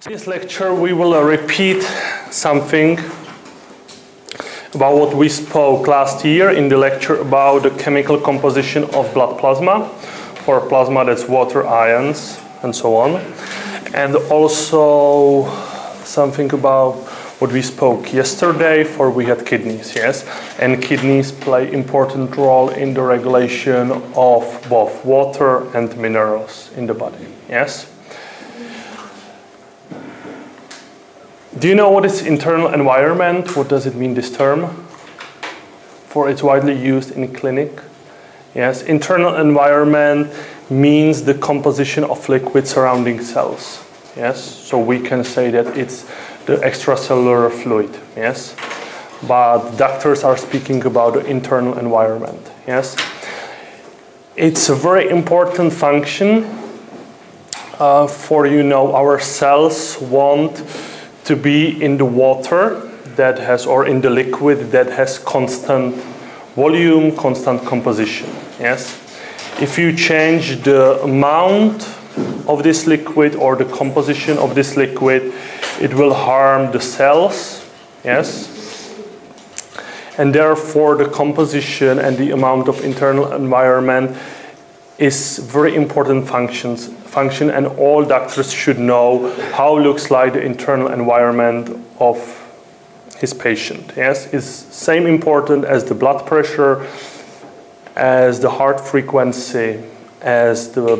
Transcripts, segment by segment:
In this lecture, we will repeat something about what we spoke last year in the lecture about the chemical composition of blood plasma. For plasma, that's water, ions, and so on. And also something about what we spoke yesterday, for we had kidneys, yes? And kidneys play important role in the regulation of both water and minerals in the body, yes? Do you know what is internal environment? What does it mean, this term? For it's widely used in clinic. Yes, internal environment means the composition of liquid surrounding cells. Yes, so we can say that it's the extracellular fluid. Yes, but doctors are speaking about the internal environment. Yes, it's a very important function for, our cells want to be in the water that has, or in the liquid that has constant volume, constant composition, yes? If you change the amount of this liquid or the composition of this liquid, it will harm the cells, yes? And therefore the composition and the amount of internal environment is very important function, and all doctors should know how looks like the internal environment of his patient. Yes, it's same important as the blood pressure, as the heart frequency, as the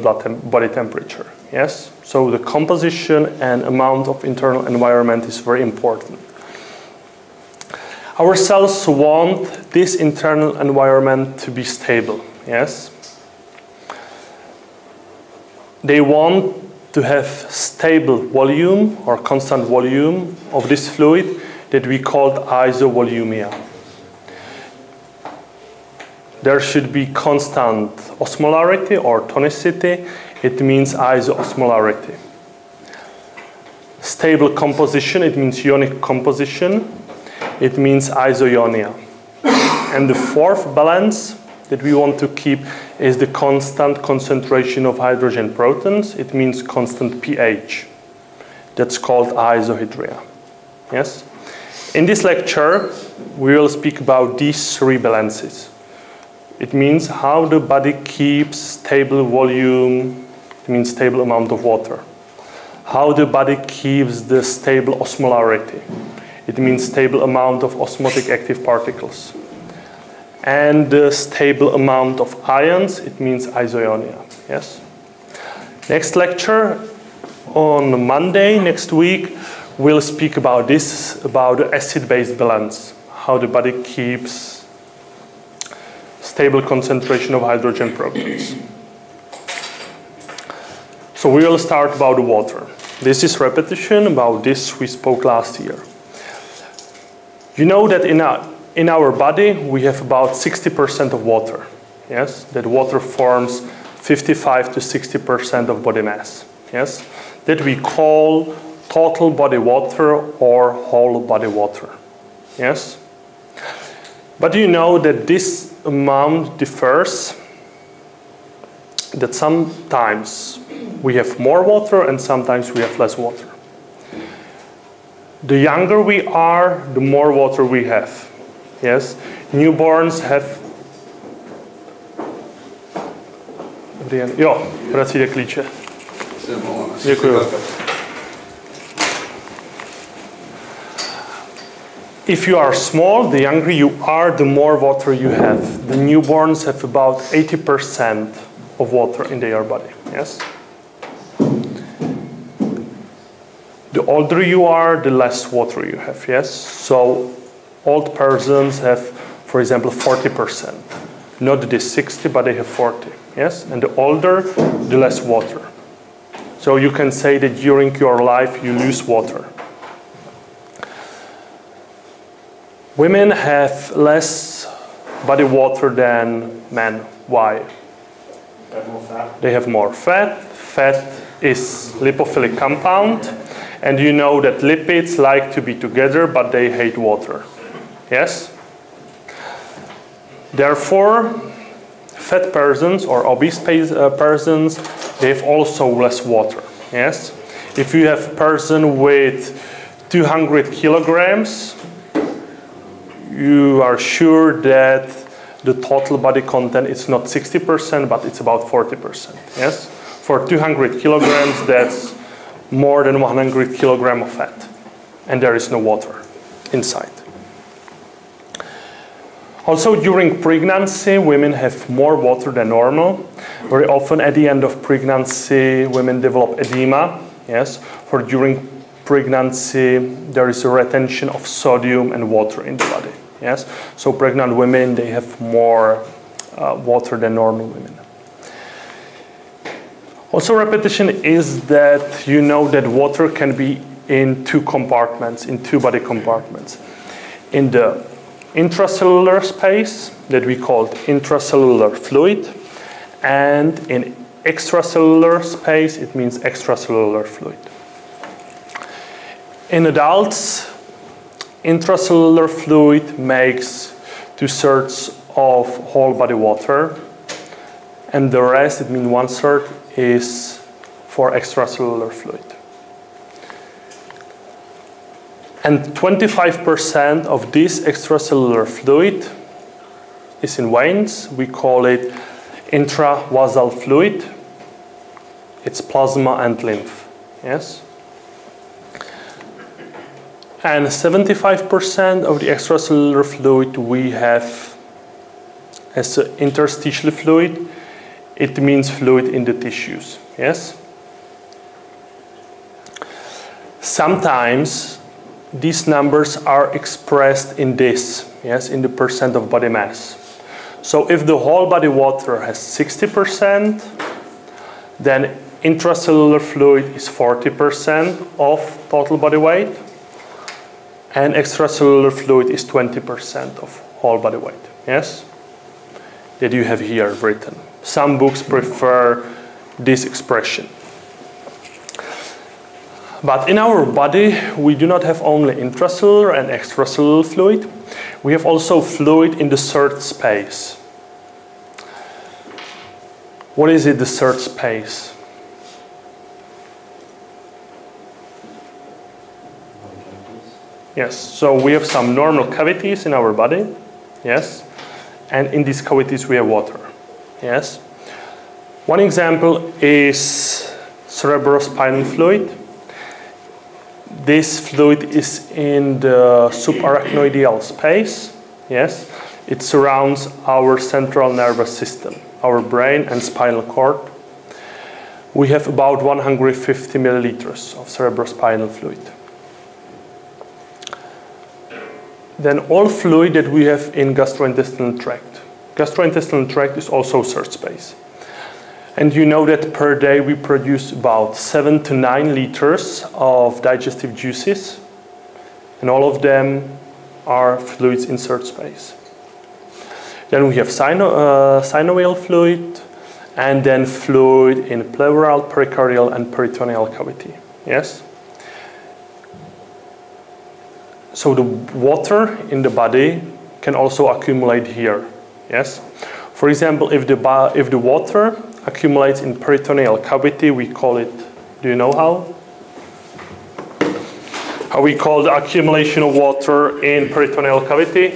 body temperature. Yes, so the composition and amount of internal environment is very important. Our cells want this internal environment to be stable. Yes. They want to have stable volume or constant volume of this fluid that we call isovolumia. There should be constant osmolarity or tonicity. It means isoosmolarity. Stable composition, it means ionic composition. It means isoionia. And the fourth balance that we want to keep is the constant concentration of hydrogen protons. It means constant pH. That's called isohydria. Yes? In this lecture, we will speak about these three balances. It means how the body keeps stable volume, it means stable amount of water. How the body keeps the stable osmolarity. It means stable amount of osmotic active particles. And the stable amount of ions, it means isoionia. Yes? Next lecture, on Monday next week, we'll speak about this, about the acid-base balance, how the body keeps stable concentration of hydrogen protons. So we will start about the water. This is repetition about this we spoke last year. You know that in our body, we have about 60% of water. Yes, that water forms 55 to 60% of body mass. Yes, that we call total body water or whole body water. Yes, but you know that this amount differs. That sometimes we have more water and sometimes we have less water. The younger we are, the more water we have. Yes, newborns have. Jo, vrací klíče. Děkuju. If you are small, the younger you are, the more water you have. The newborns have about 80% of water in their body. Yes. The older you are, the less water you have. Yes. So old persons have, for example, 40%. Not this 60, but they have 40. Yes? And the older, the less water. So you can say that during your life, you lose water. Women have less body water than men. Why? They have more fat. They have more fat. Fat is lipophilic compound. And you know that lipids like to be together, but they hate water. Yes? Therefore, fat persons or obese persons, they have also less water. Yes? If you have a person with 200 kilograms, you are sure that the total body content is not 60%, but it's about 40%. Yes? For 200 kilograms, that's more than 100 kilograms of fat. And there is no water inside. Also, during pregnancy, women have more water than normal. Very often at the end of pregnancy, women develop edema. Yes? For during pregnancy, there is a retention of sodium and water in the body. Yes? So pregnant women, they have more water than normal women. Also, repetition is that you know that water can be in two compartments, in two body compartments. In the intracellular space that we call intracellular fluid, and in extracellular space, it means extracellular fluid. In adults, intracellular fluid makes 2/3 of whole body water, and the rest, it means 1/3, is for extracellular fluid. And 25% of this extracellular fluid is in veins. We call it intravasal fluid. It's plasma and lymph. Yes? And 75% of the extracellular fluid we have as interstitial fluid. It means fluid in the tissues. Yes? Sometimes these numbers are expressed in this, yes, in the percent of body mass. So if the whole body water has 60%, then intracellular fluid is 40% of total body weight, and extracellular fluid is 20% of whole body weight, yes? That you have here written. Some books prefer this expression. But in our body, we do not have only intracellular and extracellular fluid. We have also fluid in the third space. What is it, the third space? Yes, so we have some normal cavities in our body. Yes, and in these cavities we have water. Yes. One example is cerebrospinal fluid. This fluid is in the subarachnoidal space. Yes, it surrounds our central nervous system, our brain and spinal cord. We have about 150 milliliters of cerebrospinal fluid. Then all fluid that we have in gastrointestinal tract. Gastrointestinal tract is also third space. And you know that per day we produce about 7 to 9 liters of digestive juices, and all of them are fluids in third space. Then we have synovial fluid, and then fluid in pleural, pericardial, and peritoneal cavity. Yes? So the water in the body can also accumulate here. Yes? For example, if the water accumulates in peritoneal cavity, we call it, do you know how? How we call the accumulation of water in peritoneal cavity?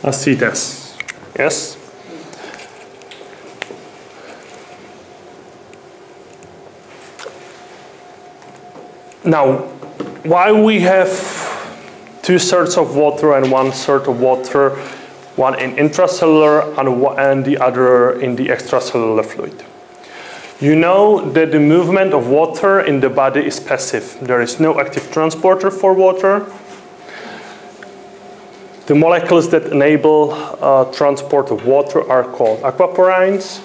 Ascites. Yes? Now, why we have 2/3 of water and 1/3 of water, one in intracellular and the other in the extracellular fluid? You know that the movement of water in the body is passive. There is no active transporter for water. The molecules that enable transport of water are called aquaporins.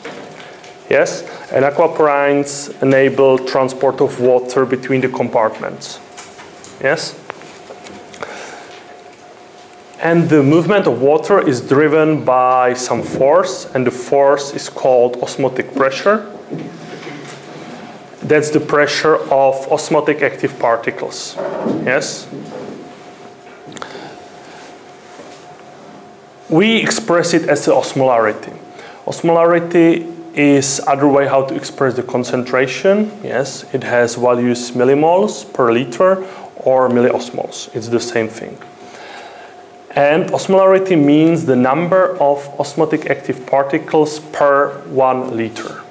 Yes, and aquaporins enable transport of water between the compartments. Yes? And the movement of water is driven by some force, and the force is called osmotic pressure. That's the pressure of osmotic active particles. Yes? We express it as the osmolarity. Osmolarity is other way how to express the concentration. Yes, it has values millimoles per liter or milliosmoles. It's the same thing. And osmolarity means the number of osmotic active particles per 1 liter.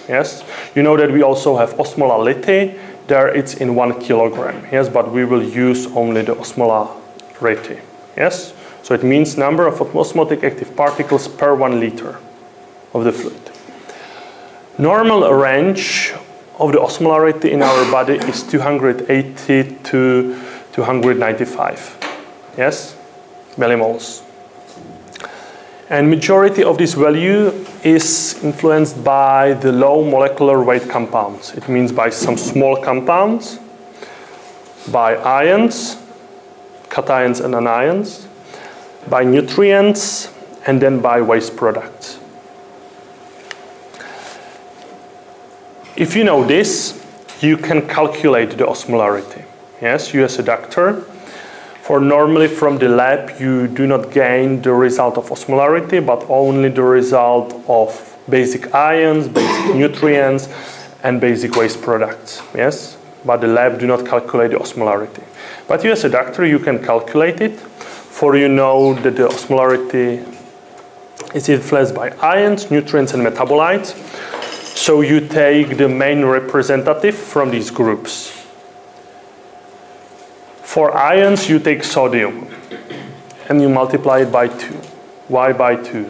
Yes, you know that we also have osmolality. There it's in 1 kilogram. Yes, but we will use only the osmolarity. Yes, so it means number of osmotic active particles per 1 liter of the fluid. Normal range of the osmolarity in our body is 280 to 295. Yes, millimoles. And majority of this value is influenced by the low molecular weight compounds. It means by some small compounds, by ions, cations and anions, by nutrients, and then by waste products. If you know this, you can calculate the osmolarity. Yes, you as a doctor. For normally from the lab, you do not gain the result of osmolarity, but only the result of basic ions, basic nutrients, and basic waste products. Yes, but the lab do not calculate the osmolarity. But you as a doctor, you can calculate it, for you know that the osmolarity is influenced by ions, nutrients, and metabolites. So you take the main representative from these groups. For ions, you take sodium, and you multiply it by 2. Why by 2?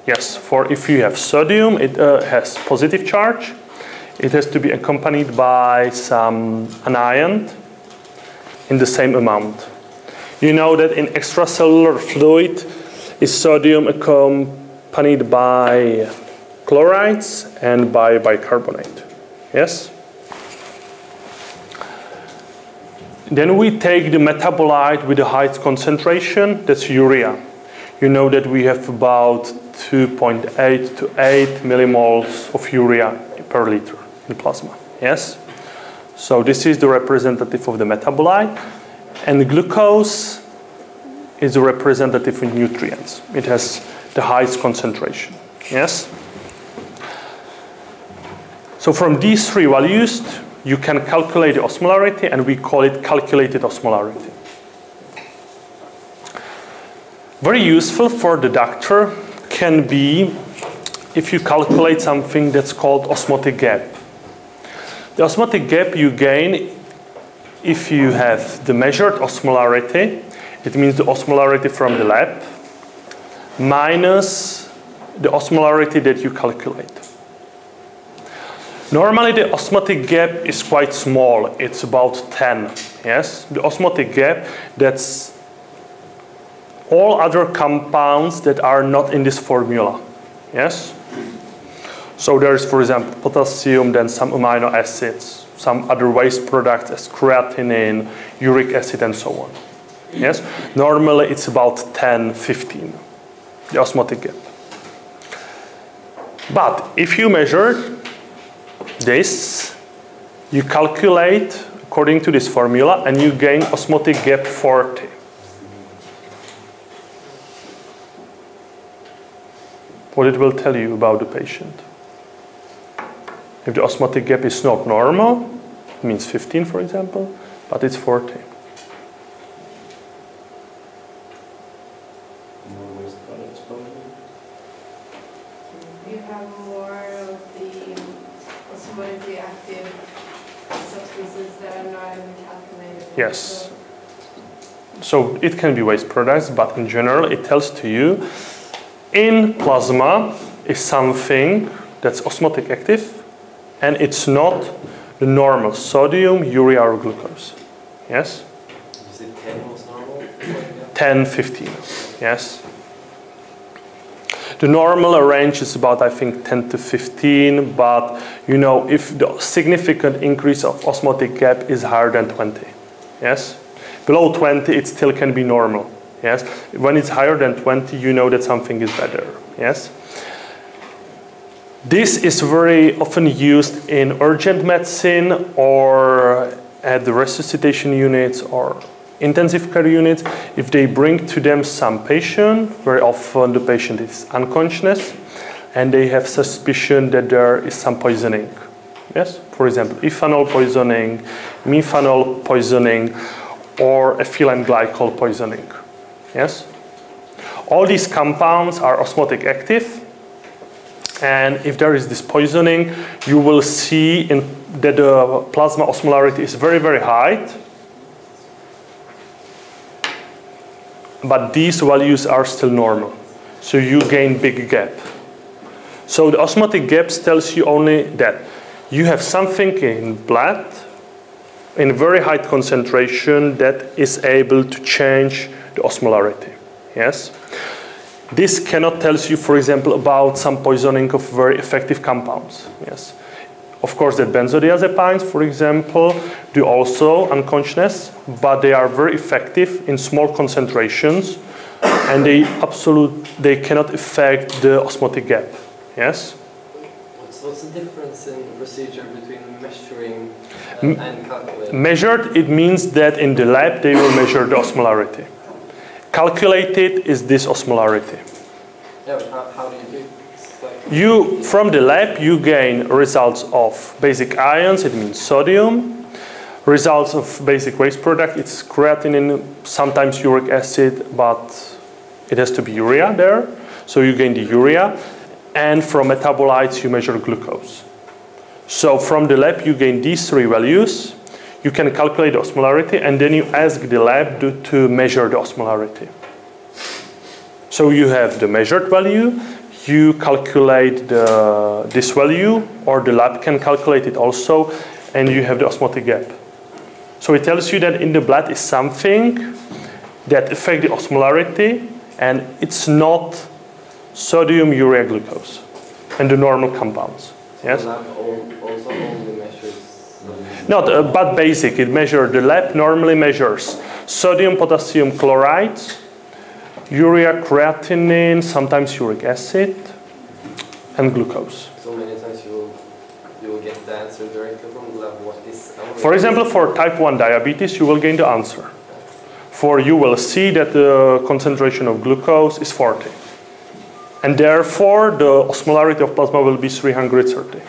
Yes, for if you have sodium, it has positive charge. It has to be accompanied by some anion in the same amount. You know that in extracellular fluid is sodium accompanied by chlorides and by bicarbonate. Yes? Then we take the metabolite with the highest concentration, that's urea. You know that we have about 2.8 to 8 millimoles of urea per liter in plasma. Yes? So this is the representative of the metabolite. And the glucose is the representative of nutrients. It has the highest concentration. Yes? So from these three values, you can calculate the osmolarity, and we call it calculated osmolarity. Very useful for the doctor can be if you calculate something that's called osmotic gap. The osmotic gap you gain if you have the measured osmolarity, it means the osmolarity from the lab, minus the osmolarity that you calculate. Normally the osmotic gap is quite small, it's about 10, yes? The osmotic gap, that's all other compounds that are not in this formula, yes? So there is, for example, potassium, then some amino acids, some other waste products as creatinine, uric acid, and so on, yes? Normally it's about 10, 15, the osmotic gap. But if you measure this, you calculate according to this formula, and you gain osmotic gap 40. What it will tell you about the patient. If the osmotic gap is not normal, it means 15, for example, but it's 40. You have more of the osmotically active substances that are not in the calculator. Yes. So it can be waste products, but in general it tells to you in plasma is something that's osmotic active, and it's not the normal sodium, urea, or glucose. Yes? Is it 10 was normal? 10, 15. Yes? The normal range is about, I think, 10 to 15, but you know, if the significant increase of osmotic gap is higher than 20. Yes? Below 20, it still can be normal. Yes? When it's higher than 20, you know that something is better. Yes? This is very often used in urgent medicine or at the resuscitation units or intensive care units, if they bring to them some patient, very often the patient is unconscious, and they have suspicion that there is some poisoning. Yes, for example, ethanol poisoning, methanol poisoning, or ethylene glycol poisoning. Yes, all these compounds are osmotic active, and if there is this poisoning, you will see that the plasma osmolarity is very, very high. But these values are still normal, so you gain big gap. So the osmotic gaps tells you only that you have something in blood in very high concentration that is able to change the osmolarity. Yes. This cannot tell you, for example, about some poisoning of very effective compounds. Yes. Of course, that benzodiazepines, for example, do also unconsciousness, but they are very effective in small concentrations, and they cannot affect the osmotic gap. Yes. What's the difference in the procedure between measuring and calculating? Measured, it means that in the lab they will measure the osmolarity. Calculated is this osmolarity. Yeah, but how do you do it? From the lab, you gain results of basic ions, it means sodium. Results of basic waste product, it's creatinine, sometimes uric acid, but it has to be urea there. So you gain the urea. And from metabolites, you measure glucose. So from the lab, you gain these three values. You can calculate the osmolarity, and then you ask the lab to measure the osmolarity. So you have the measured value. You calculate this value, or the lab can calculate it also, and you have the osmotic gap. So it tells you that in the blood is something that affects the osmolarity, and it's not sodium, urea, glucose, and the normal compounds. Yes? The lab also only measures... Not, but basic. It measures, the lab normally measures sodium, potassium chloride, urea, creatinine, sometimes uric acid, and glucose. So many times you will get the answer directly from the lab. What is... For example, for type 1 diabetes, you will gain the answer. For you will see that the concentration of glucose is 40. And therefore, the osmolarity of plasma will be 330.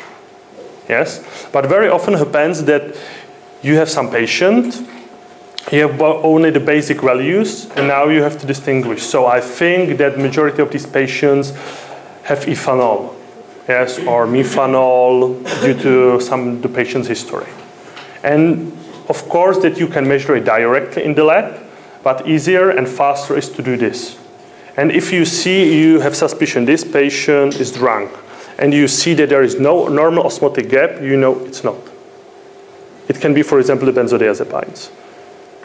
Yes? But very often happens that you have some patient, you have only the basic values, and now you have to distinguish. So I think that majority of these patients have ethanol, yes, or methanol due to the patient's history. And of course that you can measure it directly in the lab, but easier and faster is to do this. And if you see, you have suspicion this patient is drunk, and you see that there is no normal osmotic gap, you know it's not. It can be, for example, the benzodiazepines.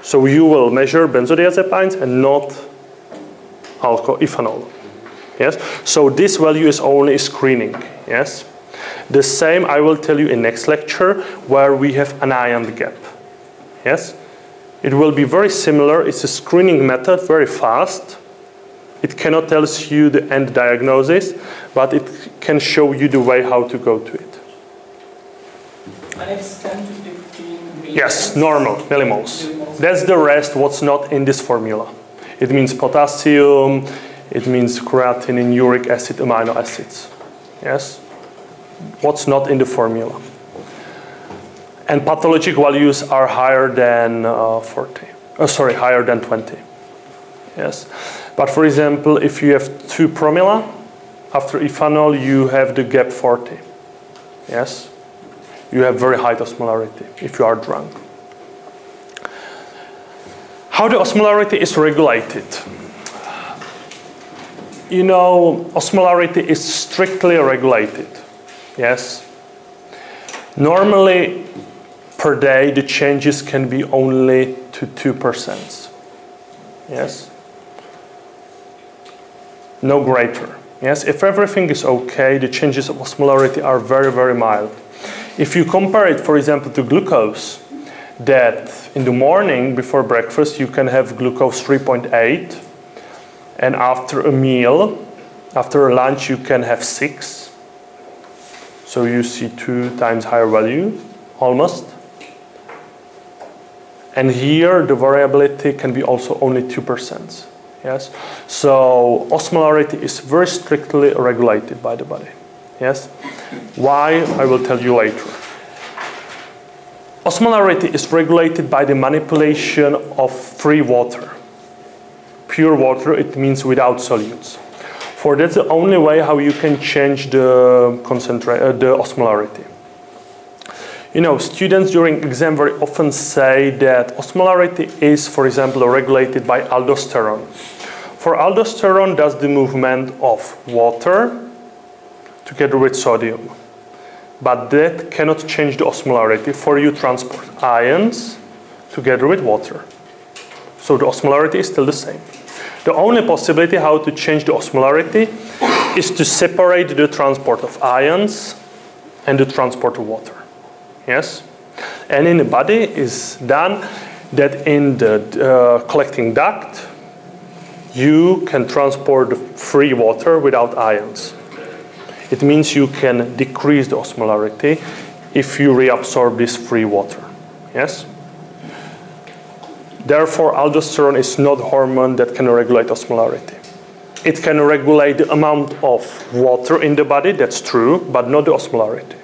So you will measure benzodiazepines and not ethanol. Yes? So this value is only screening. Yes? The same I will tell you in next lecture, where we have an ion gap. Yes? It will be very similar. It's a screening method, very fast. It cannot tell you the end diagnosis, but it can show you the way how to go to it. And it's 10 to 15 millimoles? Yes, normal, millimoles. That's the rest, what's not in this formula. It means potassium, it means creatinine, uric acid, amino acids. Yes? What's not in the formula. And pathologic values are higher than higher than 20. Yes? But for example, if you have 2 promille, after ethanol, you have the gap 40. Yes? You have very high osmolarity if you are drunk. How the osmolarity is regulated? You know, osmolarity is strictly regulated. Yes? Normally, per day, the changes can be only to 2%. Yes? No greater. Yes? If everything is okay, the changes of osmolarity are very, very mild. If you compare it, for example, to glucose, that in the morning before breakfast you can have glucose 3.8, and after a meal, after a lunch, you can have 6. So you see 2 times higher value, almost. And here the variability can be also only 2%. Yes, so osmolarity is very strictly regulated by the body. Yes, why? I will tell you later. Osmolarity is regulated by the manipulation of free water. Pure water, it means without solutes. For that's the only way how you can change the osmolarity. You know, students during exam very often say that osmolarity is, for example, regulated by aldosterone. For aldosterone, does the movement of water together with sodium. But that cannot change the osmolarity, for you transport ions together with water. So the osmolarity is still the same. The only possibility how to change the osmolarity is to separate the transport of ions and the transport of water. Yes? And in the body is done that in the collecting duct, you can transport the free water without ions. It means you can decrease the osmolarity if you reabsorb this free water. Yes? Therefore, aldosterone is not a hormone that can regulate osmolarity. It can regulate the amount of water in the body, that's true, but not the osmolarity.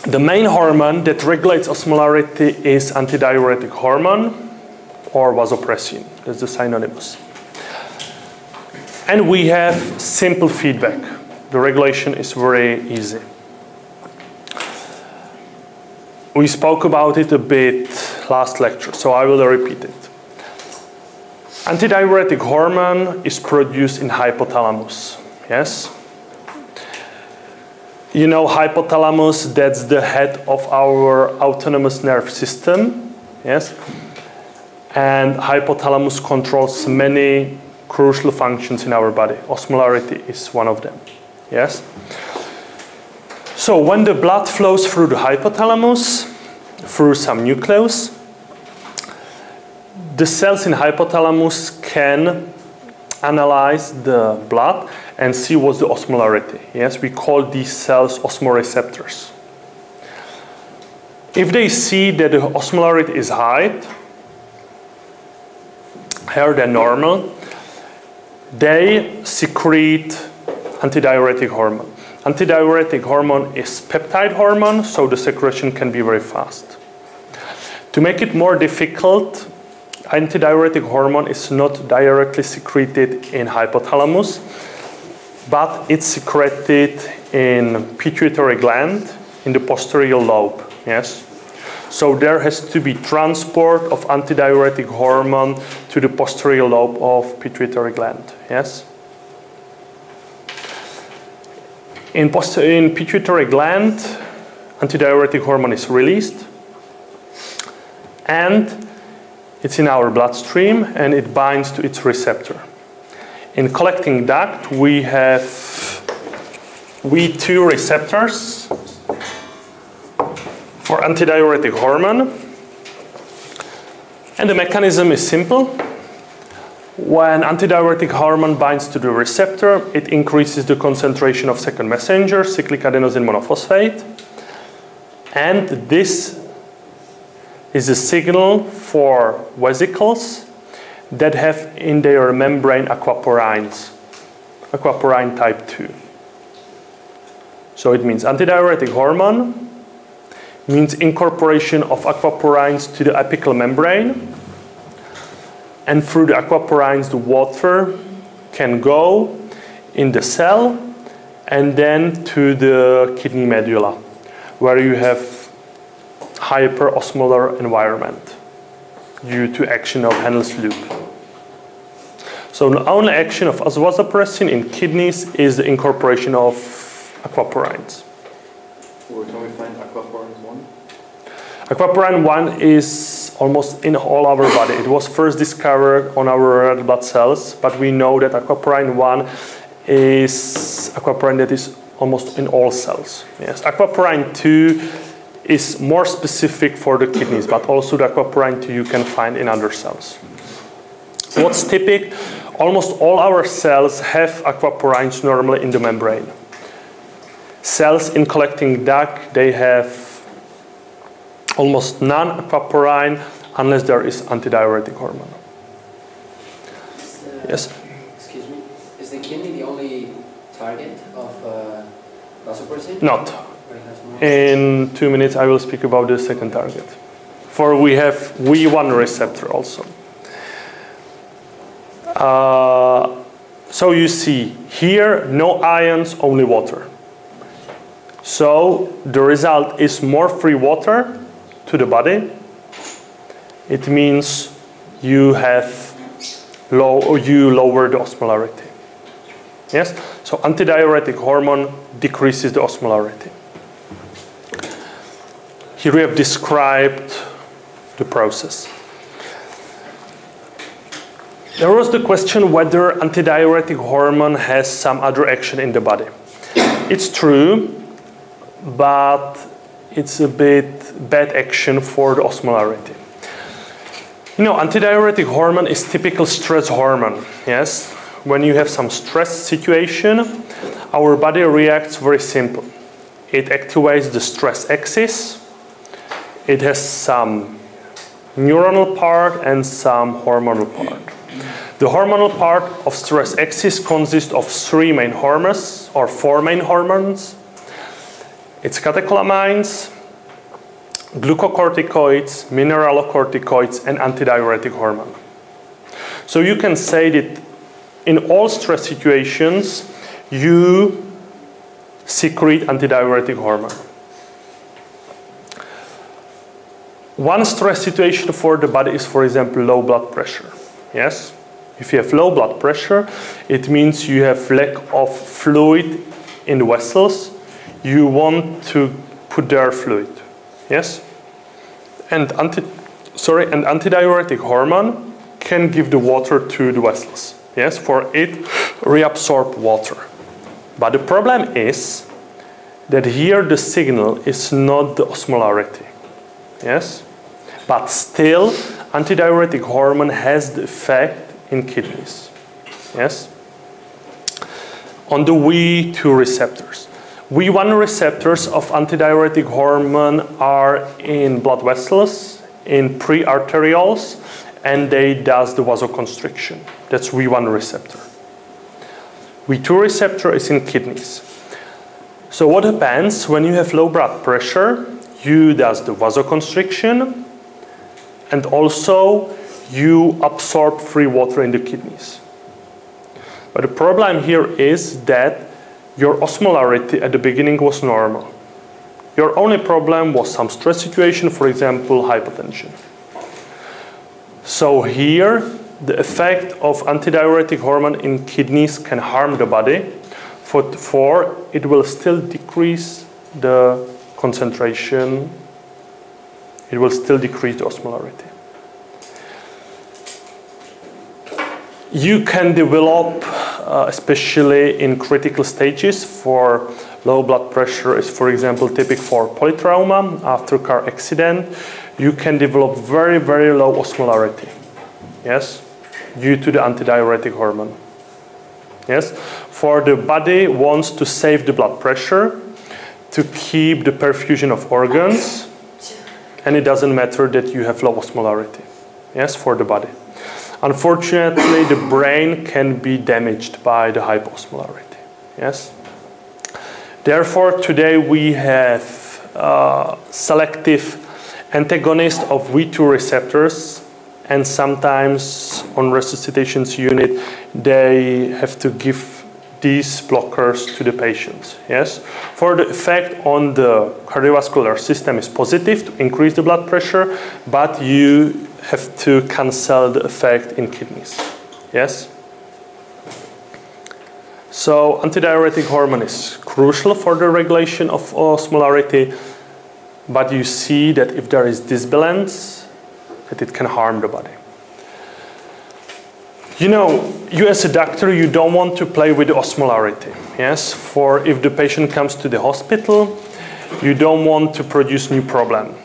The main hormone that regulates osmolarity is antidiuretic hormone or vasopressin. That's the synonymous. And we have simple feedback. The regulation is very easy. We spoke about it a bit last lecture, so I will repeat it. Antidiuretic hormone is produced in hypothalamus. Yes? You know, hypothalamus, that's the head of our autonomous nerve system. Yes? And hypothalamus controls many crucial functions in our body. Osmolarity is one of them. Yes? So when the blood flows through the hypothalamus, through some nucleus, the cells in hypothalamus can analyze the blood and see what's the osmolarity. Yes, we call these cells osmoreceptors. If they see that the osmolarity is higher than normal, they secrete antidiuretic hormone. Antidiuretic hormone is peptide hormone, so the secretion can be very fast. To make it more difficult, antidiuretic hormone is not directly secreted in hypothalamus, but it's secreted in pituitary gland in the posterior lobe. Yes? So there has to be transport of antidiuretic hormone to the posterior lobe of pituitary gland. Yes? In pituitary gland, antidiuretic hormone is released, and it's in our bloodstream, and it binds to its receptor. In collecting duct, we have V2 receptors for antidiuretic hormone, and the mechanism is simple. When antidiuretic hormone binds to the receptor, it increases the concentration of second messenger, cyclic adenosine monophosphate, and this is a signal for vesicles that have in their membrane aquaporines, aquaporine type 2. So it means antidiuretic hormone means incorporation of aquaporines to the apical membrane, and through the aquaporines the water can go in the cell and then to the kidney medulla, where you have hyperosmolar environment due to action of Henle's loop. So the only action of vasopressin in kidneys is the incorporation of aquaporines. Where can we find aquaporins 1? Aquaporine 1 is almost in all our body. It was first discovered on our red blood cells, but we know that aquaporine 1 is aquaporine that is almost in all cells. Yes, aquaporine 2 is more specific for the kidneys, but also the aquaporine 2 you can find in other cells. What's typical? Almost all our cells have aquaporines normally in the membrane. Cells in collecting duct, they have almost none aquaporine unless there is antidiuretic hormone. Yes? Excuse me. Is the kidney the only target of vasopressin? Not. Or it has more? In 2 minutes I will speak about the second target. For we have V1 receptor also. So you see here no ions, only water. So the result is more free water to the body. It means you have you lower the osmolarity. Yes? So antidiuretic hormone decreases the osmolarity. Here we have described the process. There was the question whether antidiuretic hormone has some other action in the body. It's true, but it's a bit bad action for the osmolarity. You know, antidiuretic hormone is typical stress hormone. Yes, when you have some stress situation, our body reacts very simple. It activates the stress axis. It has some neuronal part and some hormonal part. The hormonal part of stress axis consists of 3 main hormones or 4 main hormones. It's catecholamines, glucocorticoids, mineralocorticoids, and antidiuretic hormone. So you can say that in all stress situations, you secrete antidiuretic hormone. One stress situation for the body is, for example, low blood pressure. Yes? If you have low blood pressure, it means you have lack of fluid in the vessels. You want to put there fluid. Yes? And antidiuretic hormone can give the water to the vessels. Yes? For it reabsorb water. But the problem is that here the signal is not the osmolarity. Yes? But still, antidiuretic hormone has the effect in kidneys. Yes? On the V2 receptors. V1 receptors of antidiuretic hormone are in blood vessels, in pre-arterioles, and they does the vasoconstriction. That's V1 receptor. V2 receptor is in kidneys. So what happens when you have low blood pressure? You does the vasoconstriction, and also you absorb free water in the kidneys. But the problem here is that your osmolarity at the beginning was normal. Your only problem was some stress situation, for example, hypotension. So here, the effect of antidiuretic hormone in kidneys can harm the body, for it will still decrease the concentration, it will still decrease the osmolarity. You can develop, especially in critical stages for low blood pressure, is for example typical for polytrauma after car accident. You can develop very, very low osmolarity, yes, due to the antidiuretic hormone. Yes, for the body wants to save the blood pressure, to keep the perfusion of organs, and it doesn't matter that you have low osmolarity, yes, for the body. Unfortunately, the brain can be damaged by the hyposmolarity. Yes. Therefore, today we have selective antagonists of V2 receptors, and sometimes on resuscitation unit they have to give these blockers to the patients. Yes. For the effect on the cardiovascular system is positive to increase the blood pressure, but you have to cancel the effect in kidneys. Yes? So antidiuretic hormone is crucial for the regulation of osmolarity, but you see that if there is disbalance, that it can harm the body. You know, you as a doctor, you don't want to play with the osmolarity. Yes? For if the patient comes to the hospital, you don't want to produce new problem.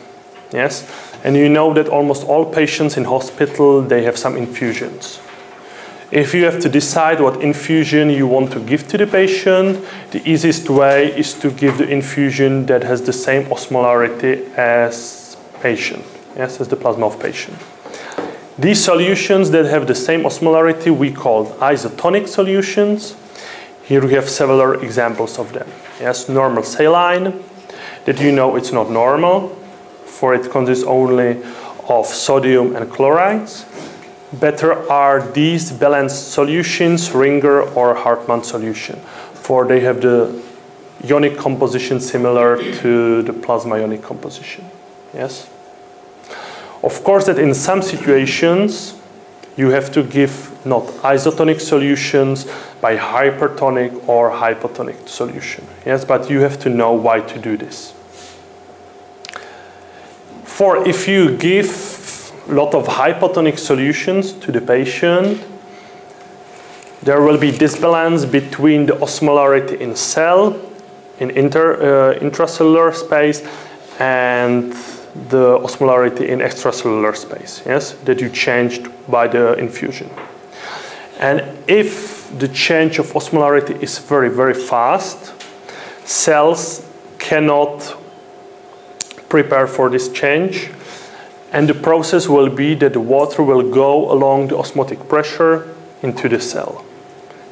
Yes? And you know that almost all patients in hospital, they have some infusions. If you have to decide what infusion you want to give to the patient, the easiest way is to give the infusion that has the same osmolarity as patient. Yes, as the plasma of patient. These solutions that have the same osmolarity we call isotonic solutions. Here we have several examples of them. Yes, normal saline, that you know it's not normal, for it consists only of sodium and chlorides. Better are these balanced solutions, Ringer or Hartmann solution, for they have the ionic composition similar to the plasma ionic composition. Yes. Of course, that in some situations you have to give not isotonic solutions by hypertonic or hypotonic solution. Yes, but you have to know why to do this. For if you give a lot of hypotonic solutions to the patient, there will be disbalance between the osmolarity in cell, in intracellular space, and the osmolarity in extracellular space, yes, that you changed by the infusion. And if the change of osmolarity is very, very fast, cells cannot prepare for this change, and the process will be that the water will go along the osmotic pressure into the cell.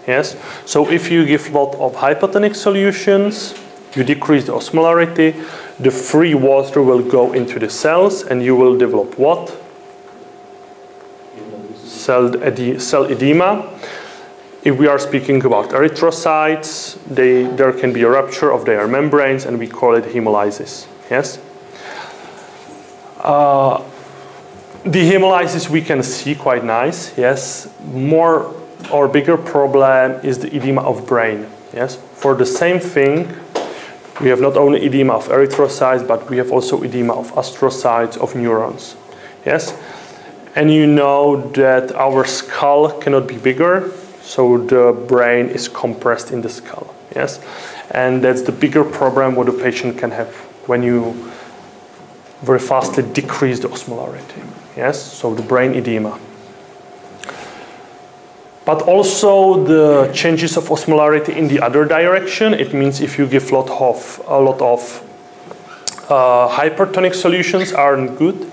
Yes, so if you give a lot of hypotonic solutions, you decrease the osmolarity, the free water will go into the cells and you will develop what? Cell edema. If we are speaking about erythrocytes, there can be a rupture of their membranes and we call it hemolysis. Yes? The hemolysis we can see quite nice. Yes? More or bigger problem is the edema of brain. Yes? For the same thing, we have not only edema of erythrocytes, but we have also edema of astrocytes, of neurons. Yes? And you know that our skull cannot be bigger, so the brain is compressed in the skull. Yes? And that's the bigger problem what a patient can have when you very fastly decrease the osmolarity. Yes? So the brain edema. But also the changes of osmolarity in the other direction. It means if you give a lot of hypertonic solutions aren't good.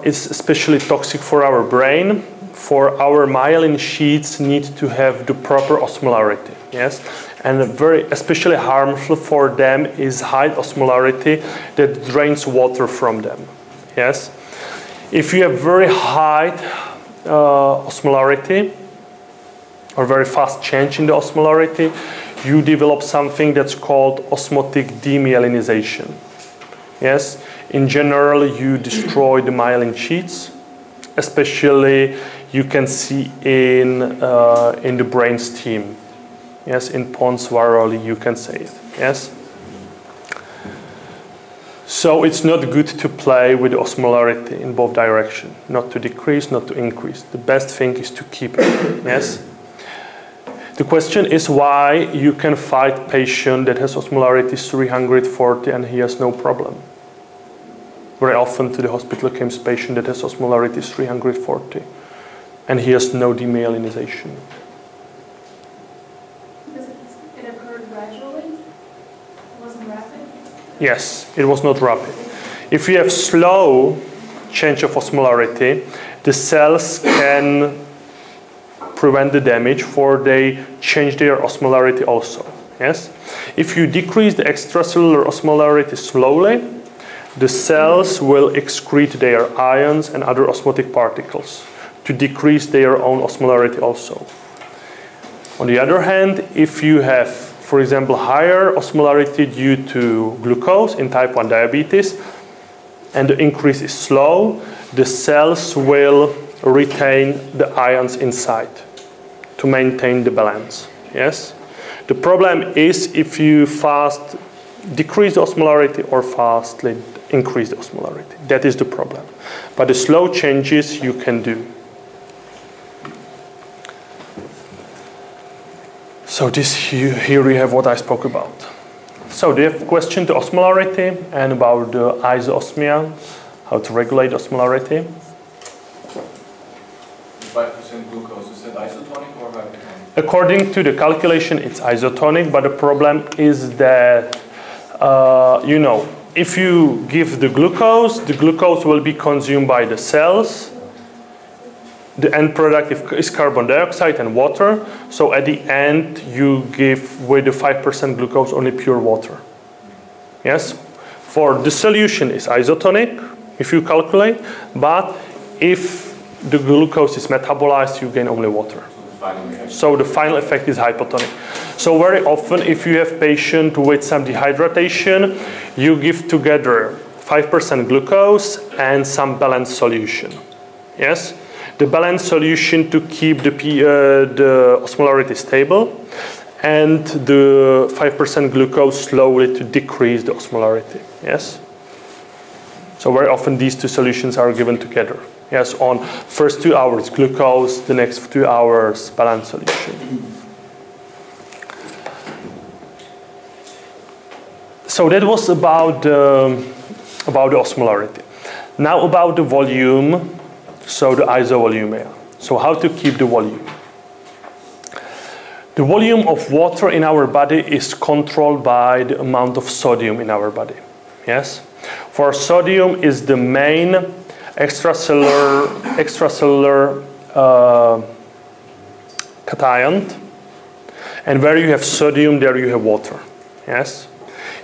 It's especially toxic for our brain. For our myelin sheaths need to have the proper osmolarity. Yes, and especially harmful for them is high osmolarity that drains water from them. Yes, if you have very high osmolarity or very fast change in the osmolarity, you develop something that's called osmotic demyelinization. Yes, in general you destroy the myelin sheaths, especially you can see in the brain stem. Yes, in Pons virale you can say it. Yes. So it's not good to play with the osmolarity in both directions, not to decrease, not to increase. The best thing is to keep it, yes? The question is why you can fight patient that has osmolarity 340 and he has no problem. Very often to the hospital comes patient that has osmolarity 340 and he has no demyelinization. Because it occurred gradually? It wasn't rapid? Yes, it was not rapid. If you have slow change of osmolarity, the cells can prevent the damage, for they change their osmolarity also. Yes? If you decrease the extracellular osmolarity slowly, the cells will excrete their ions and other osmotic particles to decrease their own osmolarity also. On the other hand, if you have, for example, higher osmolarity due to glucose in type 1 diabetes, and the increase is slow, the cells will retain the ions inside to maintain the balance. Yes? The problem is if you fast decrease the osmolarity or fastly increase the osmolarity. That is the problem. But the slow changes you can do. So here we have what I spoke about. So do you have a question to osmolarity and about the isoosmia, how to regulate osmolarity? 5% glucose, is it isotonic or hypotonic? According to the calculation, it's isotonic, but the problem is that, if you give the glucose will be consumed by the cells. The end product is carbon dioxide and water. So at the end, you give with the 5% glucose only pure water. Yes? For the solution is isotonic, if you calculate. But if the glucose is metabolized, you gain only water. So the final effect is hypotonic. So very often, if you have patient with some dehydration, you give together 5% glucose and some balanced solution. Yes? The balanced solution to keep the osmolarity stable, and the 5% glucose slowly to decrease the osmolarity. Yes? So very often these two solutions are given together. Yes, on first 2 hours glucose, the next 2 hours balanced solution. So that was about the osmolarity. Now about the volume. So the isovolumia. So how to keep the volume? The volume of water in our body is controlled by the amount of sodium in our body. Yes? For sodium is the main extracellular cation. And where you have sodium, there you have water. Yes?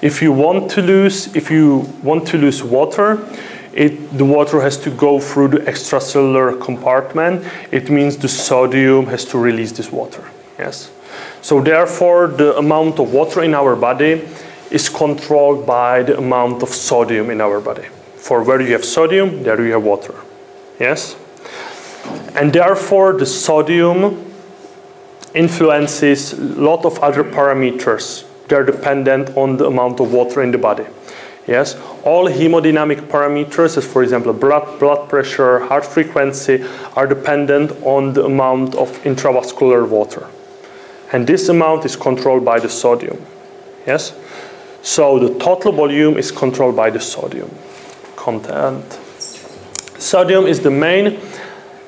If you want to lose water, the water has to go through the extracellular compartment. It means the sodium has to release this water. Yes. So therefore, the amount of water in our body is controlled by the amount of sodium in our body. For where you have sodium, there you have water. Yes. And therefore, the sodium influences a lot of other parameters. They're dependent on the amount of water in the body. Yes, all hemodynamic parameters, as for example blood pressure, heart frequency, are dependent on the amount of intravascular water. And this amount is controlled by the sodium. Yes, so the total volume is controlled by the sodium content. Sodium is the main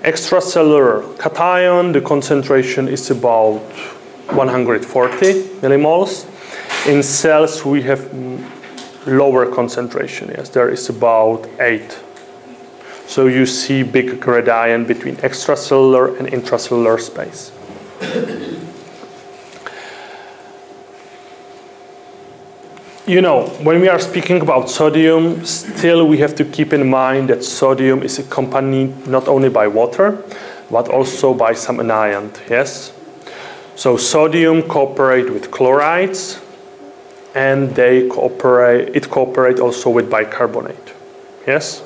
extracellular cation. The concentration is about 140 millimoles. In cells, we have lower concentration. Yes, there is about 8. So you see big gradient between extracellular and intracellular space. You know, when we are speaking about sodium, still we have to keep in mind that sodium is accompanied not only by water, but also by some anion. Yes. So sodium cooperates with chlorides, and it cooperates also with bicarbonate. Yes?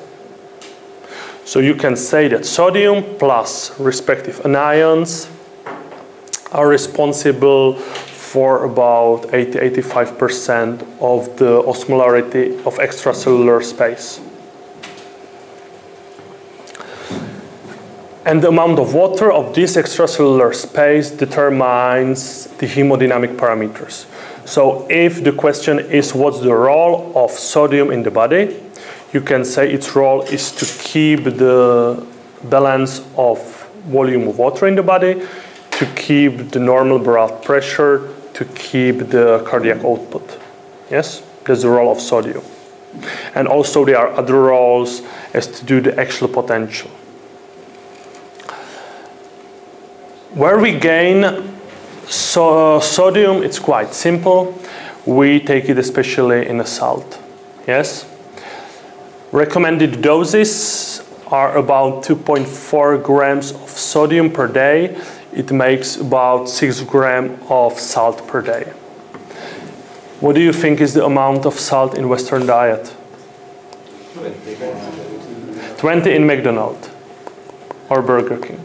So you can say that sodium plus respective anions are responsible for about 80–85% of the osmolarity of extracellular space. And the amount of water of this extracellular space determines the hemodynamic parameters. So if the question is what's the role of sodium in the body, you can say its role is to keep the balance of volume of water in the body, to keep the normal blood pressure, to keep the cardiac output. Yes, that's the role of sodium. And also there are other roles as to do the actual potential. Where we gain sodium, it's quite simple. We take it especially in a salt. Yes. Recommended doses are about 2.4 grams of sodium per day. It makes about 6 grams of salt per day. What do you think is the amount of salt in Western diet? 20 in McDonald's or Burger King.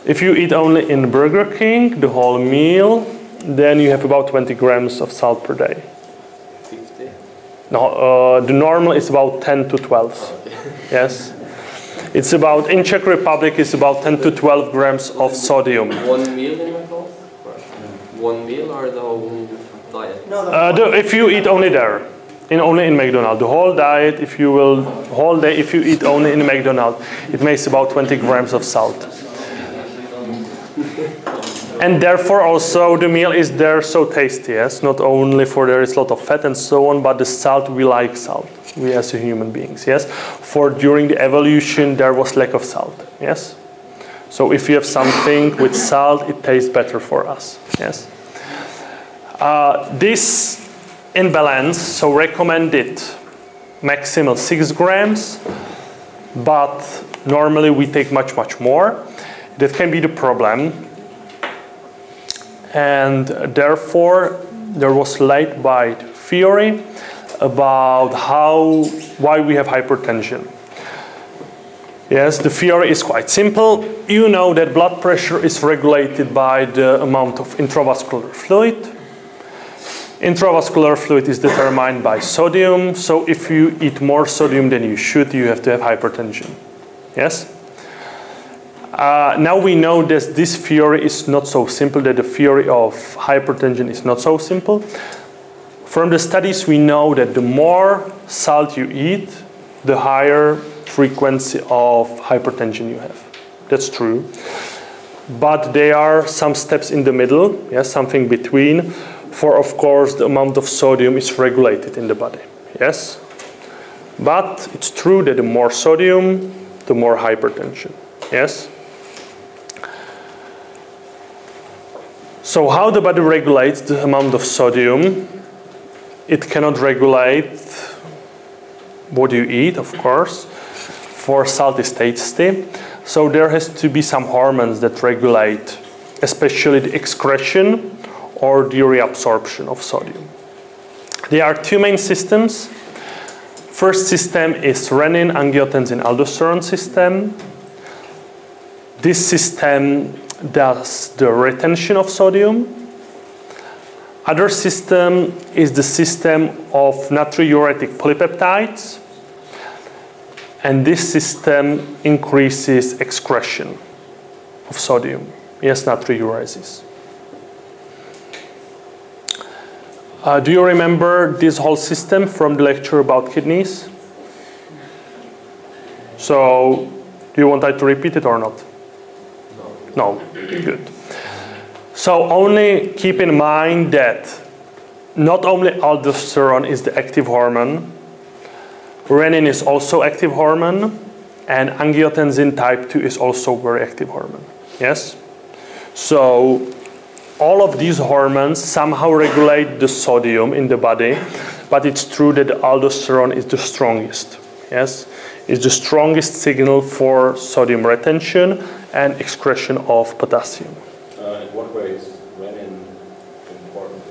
If you eat only in Burger King, the whole meal, then you have about 20 grams of salt per day. 50? No, the normal is about 10 to 12. Okay. Yes. It's about, in Czech Republic, it's about 10 to 12 grams of sodium. One meal in McDonald's? One meal or the whole diet? No, if you eat only there, only in McDonald's, the whole diet, if you eat only in McDonald's, it makes about 20 grams of salt. And therefore also the meal is there so tasty, yes? Not only for there is a lot of fat and so on, but the salt, we like salt, we as human beings, yes? For during the evolution there was lack of salt, yes? So if you have something with salt, it tastes better for us, yes? This in balance, so recommended maximal 6 grams, but normally we take much, much more. That can be the problem. And therefore, there was laid by theory about why we have hypertension. Yes, the theory is quite simple. You know that blood pressure is regulated by the amount of intravascular fluid. Intravascular fluid is determined by sodium. So if you eat more sodium than you should, you have to have hypertension. Yes? Now we know that this theory is not so simple, that the theory of hypertension is not so simple. From the studies we know that the more salt you eat, the higher frequency of hypertension you have. That's true. But there are some steps in the middle, yes, something between, for of course the amount of sodium is regulated in the body, yes? But it's true that the more sodium, the more hypertension, yes? So how the body regulates the amount of sodium? It cannot regulate what you eat, of course. For salt is tasty. So there has to be some hormones that regulate, especially the excretion or the reabsorption of sodium. There are two main systems. First system is renin, angiotensin, aldosterone system. This system does the retention of sodium. Other system is the system of natriuretic polypeptides. And this system increases excretion of sodium. Yes, natriuresis. Do you remember this whole system from the lecture about kidneys? So, do you want I to repeat it or not? No, good. So only keep in mind that not only aldosterone is the active hormone, renin is also active hormone, and angiotensin type 2 is also very active hormone. Yes? So all of these hormones somehow regulate the sodium in the body, but it's true that the aldosterone is the strongest. Yes? It's the strongest signal for sodium retention and excretion of potassium. In what way is renin important?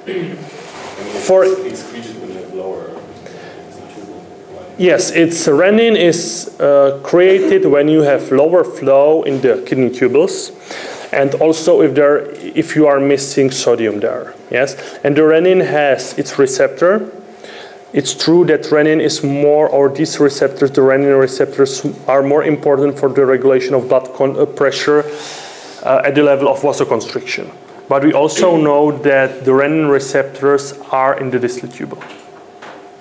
It's excreted when you have lower. Yes, renin is created when you have lower flow in the kidney tubules, and also if you are missing sodium there. Yes, and the renin has its receptor. It's true that renin is more, or these receptors, the renin receptors, are more important for the regulation of blood pressure at the level of vasoconstriction. But we also know that the renin receptors are in the distal tubule.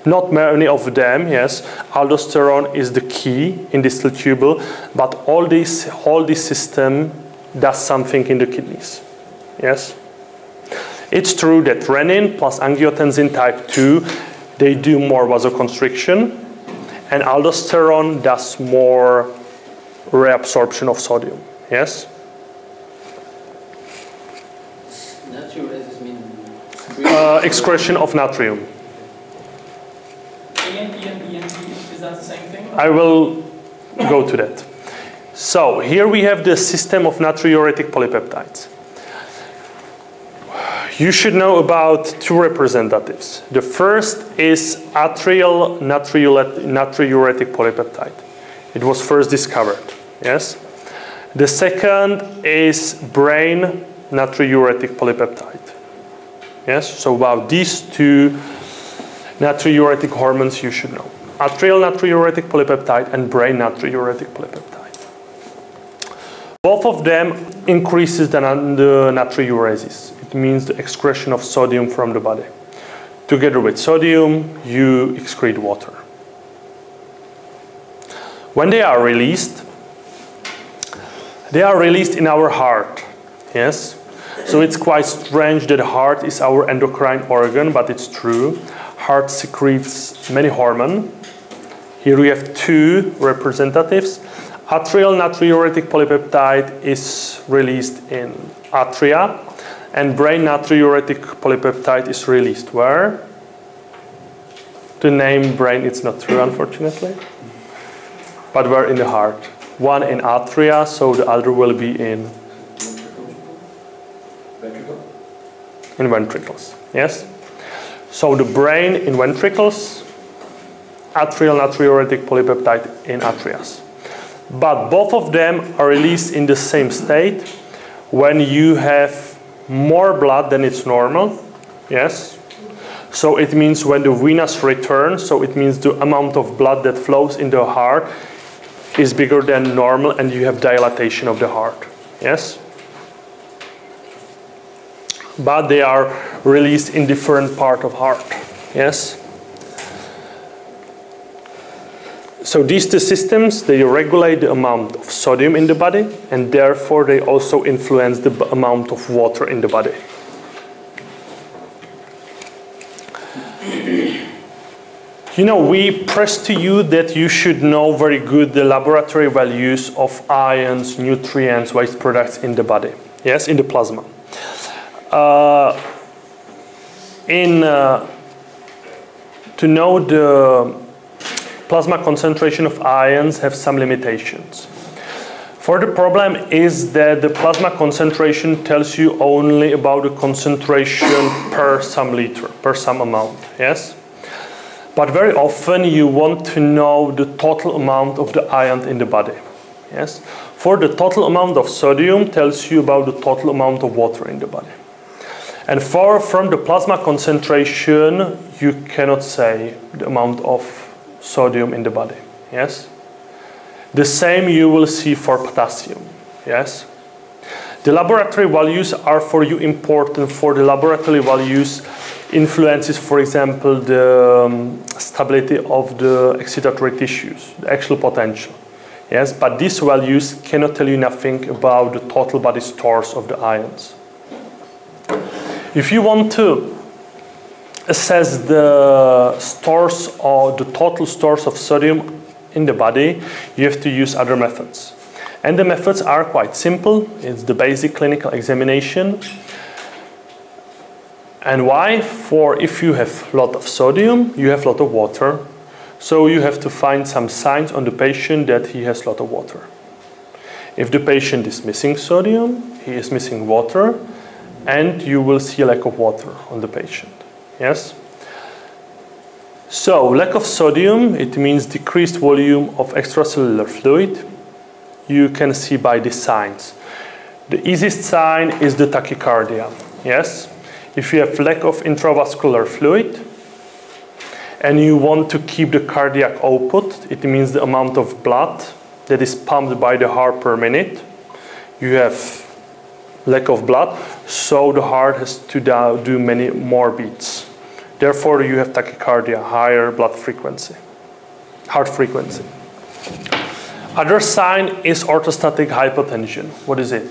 Not many of them, yes. Aldosterone is the key in distal tubule, but all this system does something in the kidneys. Yes. It's true that renin plus angiotensin type 2, they do more vasoconstriction, and aldosterone does more reabsorption of sodium. Yes? Natriuresis means excretion of natrium. ANP and BNP, is that the same thing? I will go to that. So here we have the system of natriuretic polypeptides. You should know about two representatives. The first is atrial natriuretic polypeptide. It was first discovered, yes? The second is brain natriuretic polypeptide. Yes, so about these two natriuretic hormones you should know. Atrial natriuretic polypeptide and brain natriuretic polypeptide. Both of them increases the natriuresis. It means the excretion of sodium from the body. Together with sodium, you excrete water. When they are released in our heart. Yes. So it's quite strange that the heart is our endocrine organ, but it's true. Heart secretes many hormones. Here we have two representatives. Atrial natriuretic polypeptide is released in atria, and brain natriuretic polypeptide is released where? The name brain is not true, unfortunately. But where in the heart? One in atria, so the other will be in ventricles. Yes? So the brain in ventricles, atrial natriuretic polypeptide in atrias. But both of them are released in the same state when you have more blood than it's normal. Yes? So it means when the venous return, so it means the amount of blood that flows in the heart is bigger than normal and you have dilatation of the heart. Yes? But they are released in different part of heart. Yes? So these two systems, they regulate the amount of sodium in the body, and therefore they also influence the amount of water in the body. You know, we press to you that you should know very good the laboratory values of ions, nutrients, waste products in the body. Yes, in the plasma. To know the plasma concentration of ions have some limitations. For the problem is that the plasma concentration tells you only about the concentration per some liter, per some amount, yes? But very often you want to know the total amount of the ion in the body, yes? For the total amount of sodium tells you about the total amount of water in the body. And from the plasma concentration, you cannot say the amount of sodium in the body, yes? The same you will see for potassium, yes? The laboratory values are for you important. For the laboratory values influences, for example, the stability of the excitatory tissues, the actual potential, yes? But these values cannot tell you nothing about the total body stores of the ions. If you want to assess the stores or the total stores of sodium in the body, you have to use other methods. And the methods are quite simple. It's the basic clinical examination. And why? For if you have a lot of sodium, you have a lot of water. So you have to find some signs on the patient that he has a lot of water. If the patient is missing sodium, he is missing water, and you will see a lack of water on the patient. Yes? So, lack of sodium, it means decreased volume of extracellular fluid. You can see by the signs. The easiest sign is the tachycardia. Yes? If you have lack of intravascular fluid and you want to keep the cardiac output, it means the amount of blood that is pumped by the heart per minute. You have lack of blood, so the heart has to do many more beats. Therefore, you have tachycardia, higher blood frequency, heart frequency. Other sign is orthostatic hypotension. What is it?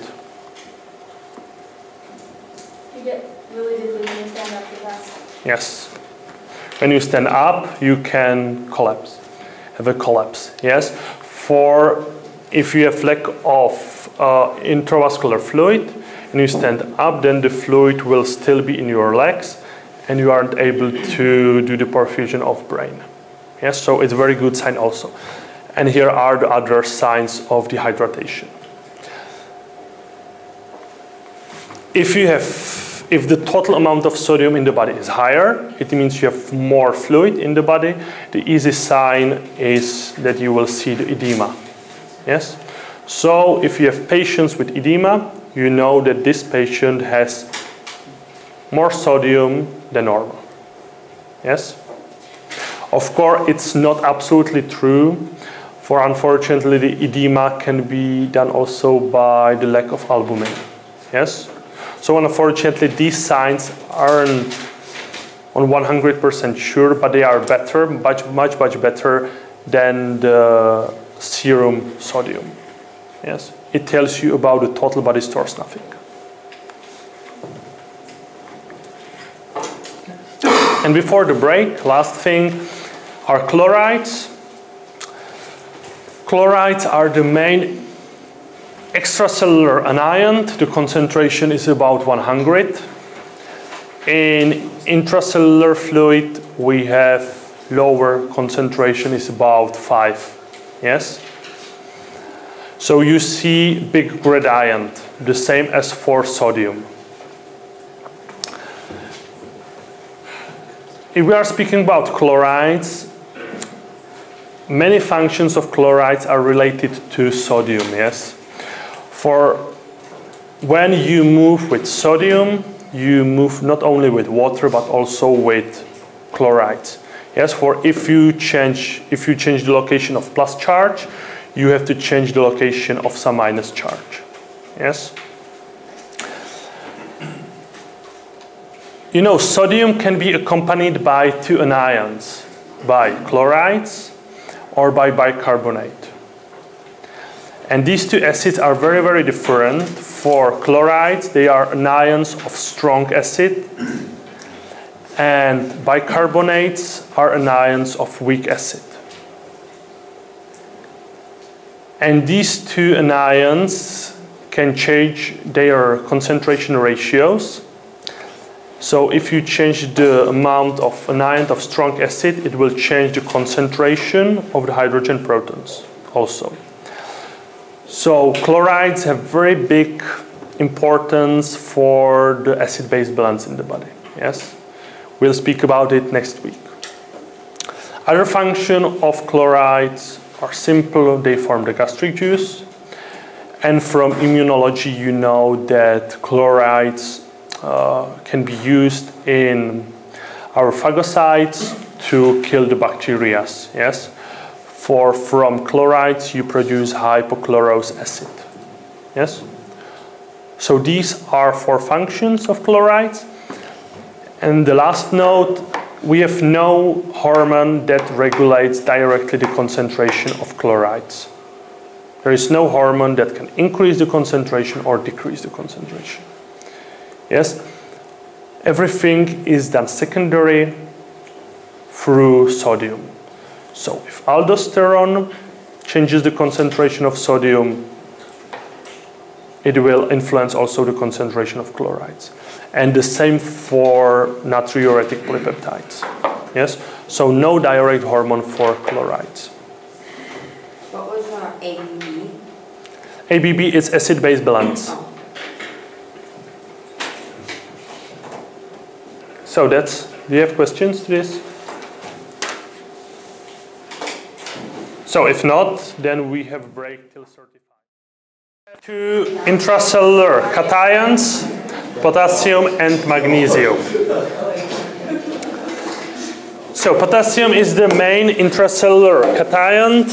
You get really dizzy when you stand up too fast. Yes. When you stand up, you can collapse, have a collapse. Yes. If you have lack of intravascular fluid and you stand up, then the fluid will still be in your legs and you aren't able to do the perfusion of brain. Yes, so it's a very good sign also. And here are the other signs of dehydration. If the total amount of sodium in the body is higher, it means you have more fluid in the body. The easy sign is that you will see the edema. Yes? So if you have patients with edema, you know that this patient has more sodium than normal. Yes? Of course, it's not absolutely true, for unfortunately the edema can be done also by the lack of albumin. Yes? So unfortunately these signs aren't on 100% sure, but they are better, much better than the serum sodium. Yes? It tells you about the total body stores nothing. And before the break, last thing are chlorides. Chlorides are the main extracellular anion. The concentration is about 100. In intracellular fluid, we have lower concentration, is about 5. Yes? So you see big gradient, the same as for sodium. If we are speaking about chlorides, many functions of chlorides are related to sodium, yes? For when you move with sodium, you move not only with water but also with chlorides. Yes, for if you change the location of plus charge, you have to change the location of some minus charge. Yes? You know, sodium can be accompanied by two anions, by chlorides or by bicarbonate. And these two acids are very, very different. For chlorides, they are anions of strong acid, and bicarbonates are anions of weak acid. And these two anions can change their concentration ratios. So if you change the amount of anion of strong acid, it will change the concentration of the hydrogen protons also. So chlorides have very big importance for the acid-base balance in the body. Yes? We'll speak about it next week. Other function of chlorides are simple. They form the gastric juice. And from immunology, you know that chlorides can be used in our phagocytes to kill the bacteria. Yes? From chlorides, you produce hypochlorous acid. Yes? So these are 4 functions of chlorides. And the last note, we have no hormone that regulates directly the concentration of chlorides. There is no hormone that can increase the concentration or decrease the concentration. Yes? Everything is done secondary through sodium. So if aldosterone changes the concentration of sodium, it will influence also the concentration of chlorides. And the same for natriuretic polypeptides. Yes? So no direct hormone for chlorides. What was ABB? ABB is acid-base balance. Oh. So that's, do you have questions to this? So if not, then we have a break till 35. Two intracellular cations, potassium and magnesium. So potassium is the main intracellular cation.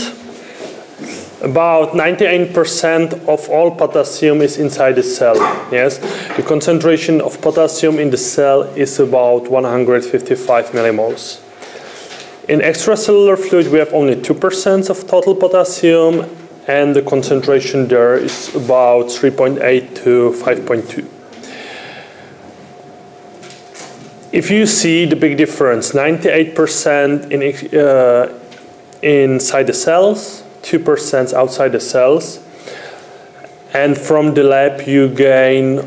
About 98% of all potassium is inside the cell. Yes, the concentration of potassium in the cell is about 155 millimoles. In extracellular fluid, we have only 2% of total potassium, and the concentration there is about 3.8 to 5.2. If you see the big difference, 98% inside the cells, 2% outside the cells, and from the lab you gain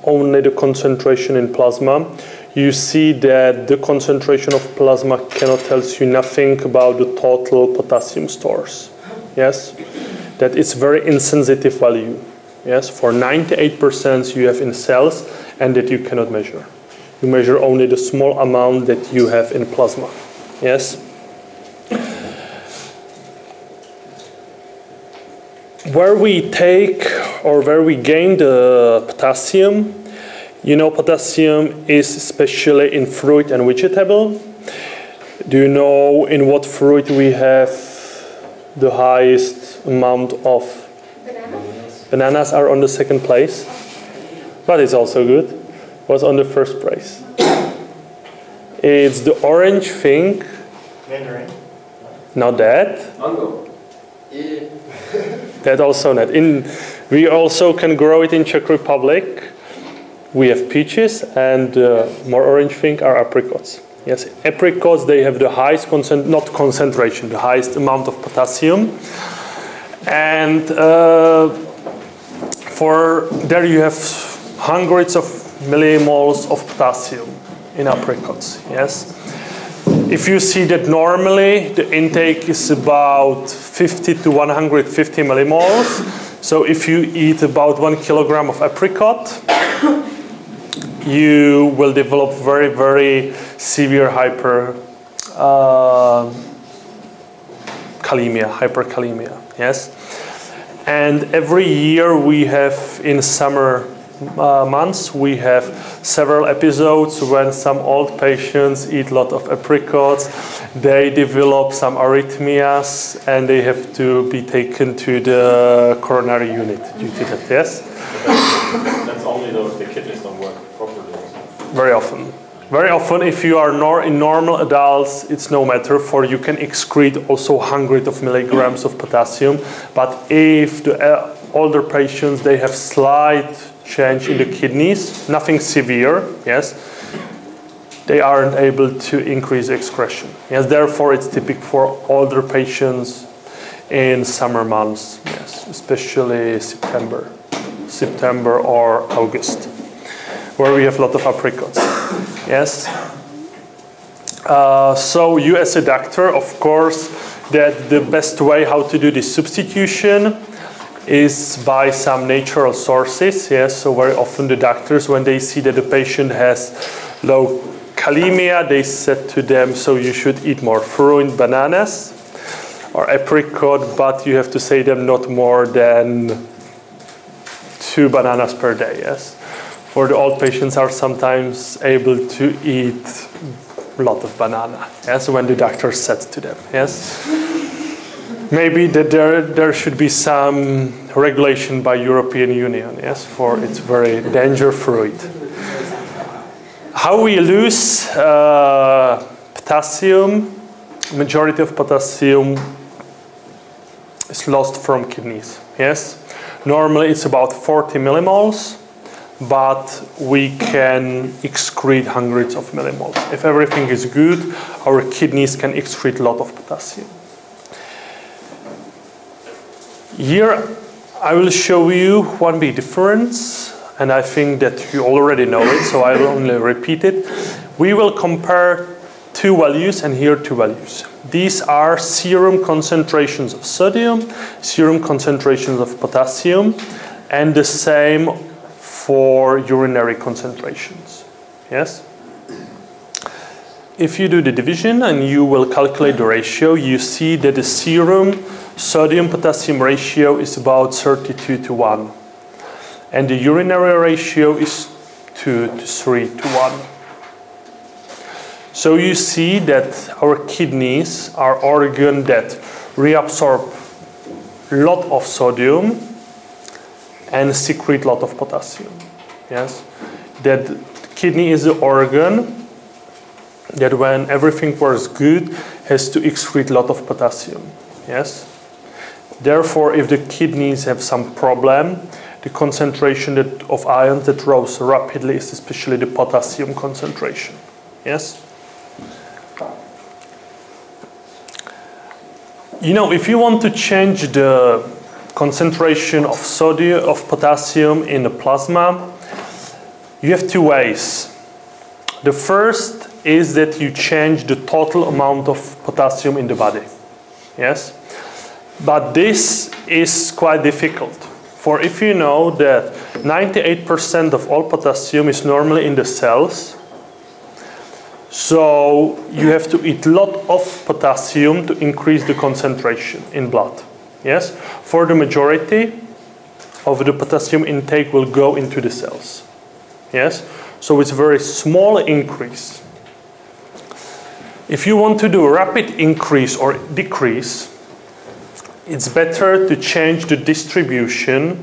only the concentration in plasma. You see that the concentration of plasma cannot tell you nothing about the total potassium stores. Yes, that it's very insensitive value. Yes, for 98% you have in cells, and that you cannot measure. You measure only the small amount that you have in plasma. Yes. Where we take or where we gain the potassium, you know, potassium is especially in fruit and vegetable. Do you know in what fruit we have the highest amount of? Bananas? Bananas are on the second place, but it's also good. Was on the first place. It's the orange thing. Mandarin. Not that. Mango. That also not. We also can grow it in Czech Republic. We have peaches, and more orange thing are apricots. Yes, apricots, they have the highest not concentration, the highest amount of potassium. And there you have hundreds of millimoles of potassium in apricots, yes. If you see that normally the intake is about 50 to 150 millimoles, so if you eat about 1 kilogram of apricot, you will develop very, very severe hyperkalemia, yes. And every year we have, in summer months, we have several episodes when some old patients eat a lot of apricots, they develop some arrhythmias, and they have to be taken to the coronary unit due to that, yes? That's only though if the kidneys don't work properly. Very often. Very often, if you are in normal adults, it's no matter, for you can excrete also hundreds of milligrams of potassium. But if the older patients, they have slight change in the kidneys, nothing severe, yes, they aren't able to increase excretion. Yes, therefore, it's typical for older patients in summer months, yes, especially September or August, where we have a lot of apricots. Yes. So you as a doctor, of course, that the best way how to do this substitution is by some natural sources. Yes. So very often the doctors, when they see that the patient has low kalemia, they said to them, so you should eat more fruit, bananas or apricot, but you have to say them not more than 2 bananas per day. Yes. For the old patients are sometimes able to eat a lot of banana, yes, when the doctor said to them, yes. Maybe that there should be some regulation by European Union, yes, for it's very dangerous fruit. How we lose potassium? Majority of potassium is lost from kidneys, yes. Normally it's about 40 millimoles. But we can excrete hundreds of millimoles. If everything is good, our kidneys can excrete a lot of potassium. Here, I will show you one big difference, and I think that you already know it, so I will only repeat it. We will compare 2 values, and here 2 values. These are serum concentrations of sodium, serum concentrations of potassium, and the same for urinary concentrations, yes? If you do the division and you will calculate the ratio, you see that the serum sodium-potassium ratio is about 32 to 1. And the urinary ratio is 2 to 3 to 1. So you see that our kidneys are organs that reabsorb a lot of sodium and secrete a lot of potassium. Yes, that kidney is the organ that when everything works good has to excrete a lot of potassium. Yes, therefore, if the kidneys have some problem, the concentration of ions that rose rapidly is especially the potassium concentration. Yes. You know, if you want to change the concentration of potassium in the plasma, you have 2 ways. The first is that you change the total amount of potassium in the body. Yes? But this is quite difficult. For if you know that 98% of all potassium is normally in the cells, so you have to eat a lot of potassium to increase the concentration in blood. Yes? For the majority of the potassium intake will go into the cells. Yes? So it's a very small increase. If you want to do a rapid increase or decrease, it's better to change the distribution.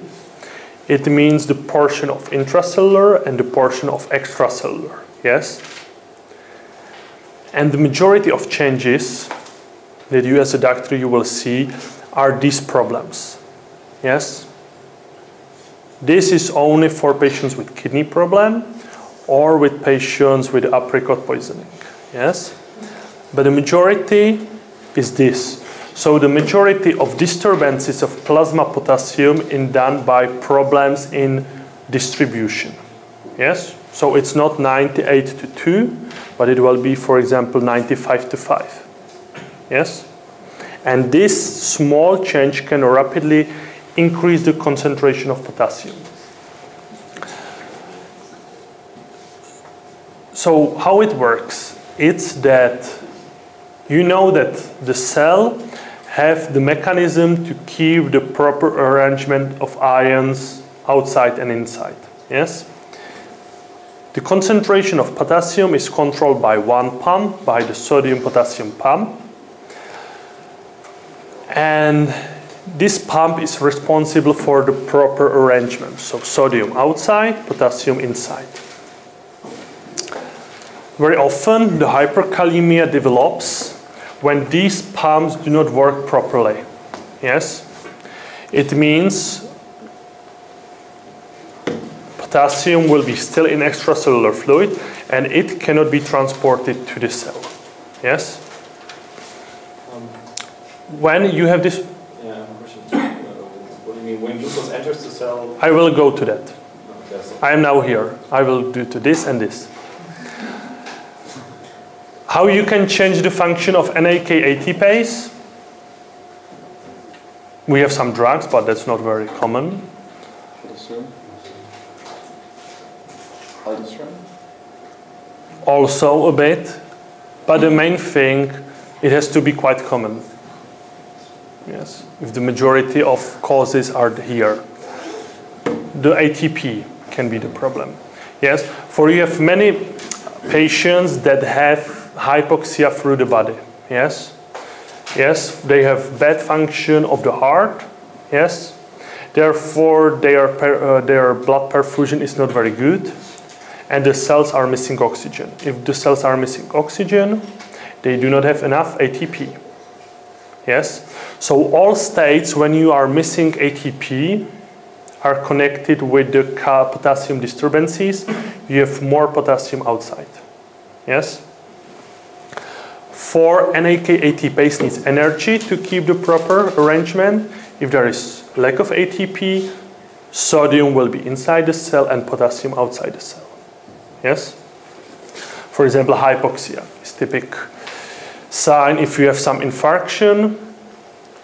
It means the portion of intracellular and the portion of extracellular. Yes? And the majority of changes that you as a doctor you will see are these problems. Yes? This is only for patients with kidney problem or with patients with apricot poisoning. Yes? But the majority is this. So the majority of disturbances of plasma potassium is done by problems in distribution. Yes? So it's not 98:2, but it will be, for example, 95:5. Yes? And this small change can rapidly increase the concentration of potassium. So how it works? It's that you know that the cell have the mechanism to keep the proper arrangement of ions outside and inside. Yes? The concentration of potassium is controlled by one pump, by the sodium-potassium pump. And this pump is responsible for the proper arrangement. So sodium outside, potassium inside. Very often the hyperkalemia develops when these pumps do not work properly. Yes? It means potassium will be still in extracellular fluid and it cannot be transported to the cell. Yes? When you have this... Yeah, I have a question. What do you mean? When glucose enters the cell... I will go to that. Okay, I am now here. I will do to this and this. How you can change the function of NAK ATPase? We have some drugs, but that's not very common. Also a bit, but the main thing, it has to be quite common. Yes, if the majority of causes are here. The ATP can be the problem. Yes, for you have many patients that have hypoxia through the body. Yes, yes, they have bad function of the heart. Yes, therefore their blood perfusion is not very good, and the cells are missing oxygen. If the cells are missing oxygen, they do not have enough ATP. Yes, so all states when you are missing ATP are connected with the potassium disturbances. You have more potassium outside. Yes. For NAK ATPase needs energy to keep the proper arrangement. If there is lack of ATP, sodium will be inside the cell and potassium outside the cell. Yes. For example, hypoxia is typical sign. If you have some infarction,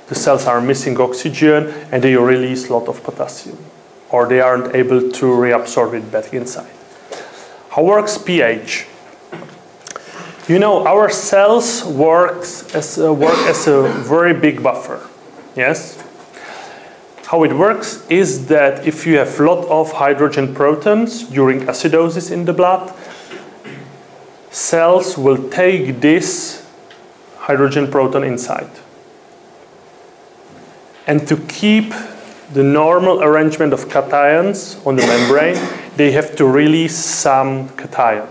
the cells are missing oxygen and they release a lot of potassium, or they aren't able to reabsorb it back inside. How works pH? You know, our cells work as a very big buffer. Yes? How it works is that if you have a lot of hydrogen protons during acidosis in the blood, cells will take this hydrogen proton inside. And to keep the normal arrangement of cations on the membrane, they have to release some cation.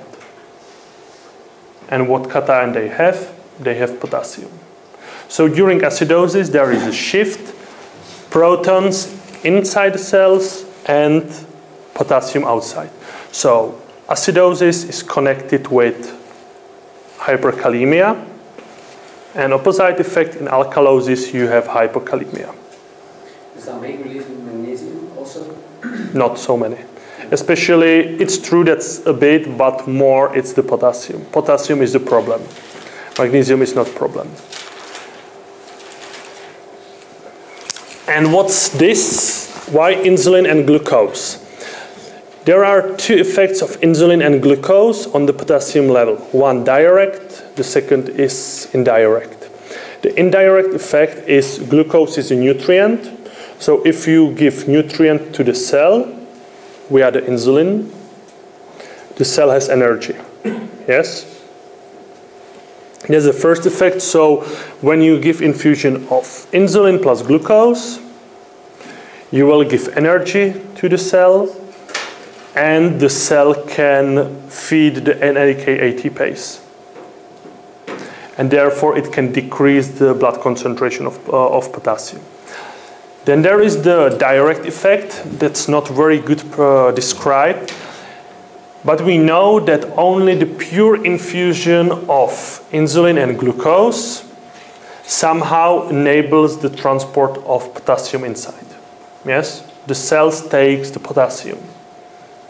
And what cation they have? They have potassium. So during acidosis, there is a shift, protons inside the cells and potassium outside. So acidosis is connected with hyperkalemia, and opposite effect in alkalosis, you have hypokalemia. Does that make release with magnesium also? Not so many. Especially, it's true that's a bit, but more it's the potassium. Potassium is the problem. Magnesium is not problem. And what's this? Why insulin and glucose? There are two effects of insulin and glucose on the potassium level. One direct, the second is indirect. The indirect effect is glucose is a nutrient. So if you give nutrient to the cell, we are the insulin, the cell has energy. Yes? There's the first effect. So when you give infusion of insulin plus glucose, you will give energy to the cell, and the cell can feed the NAK ATPase. And therefore it can decrease the blood concentration of potassium. Then there is the direct effect that's not very good described, But we know that only the pure infusion of insulin and glucose somehow enables the transport of potassium inside. Yes, the cells takes the potassium.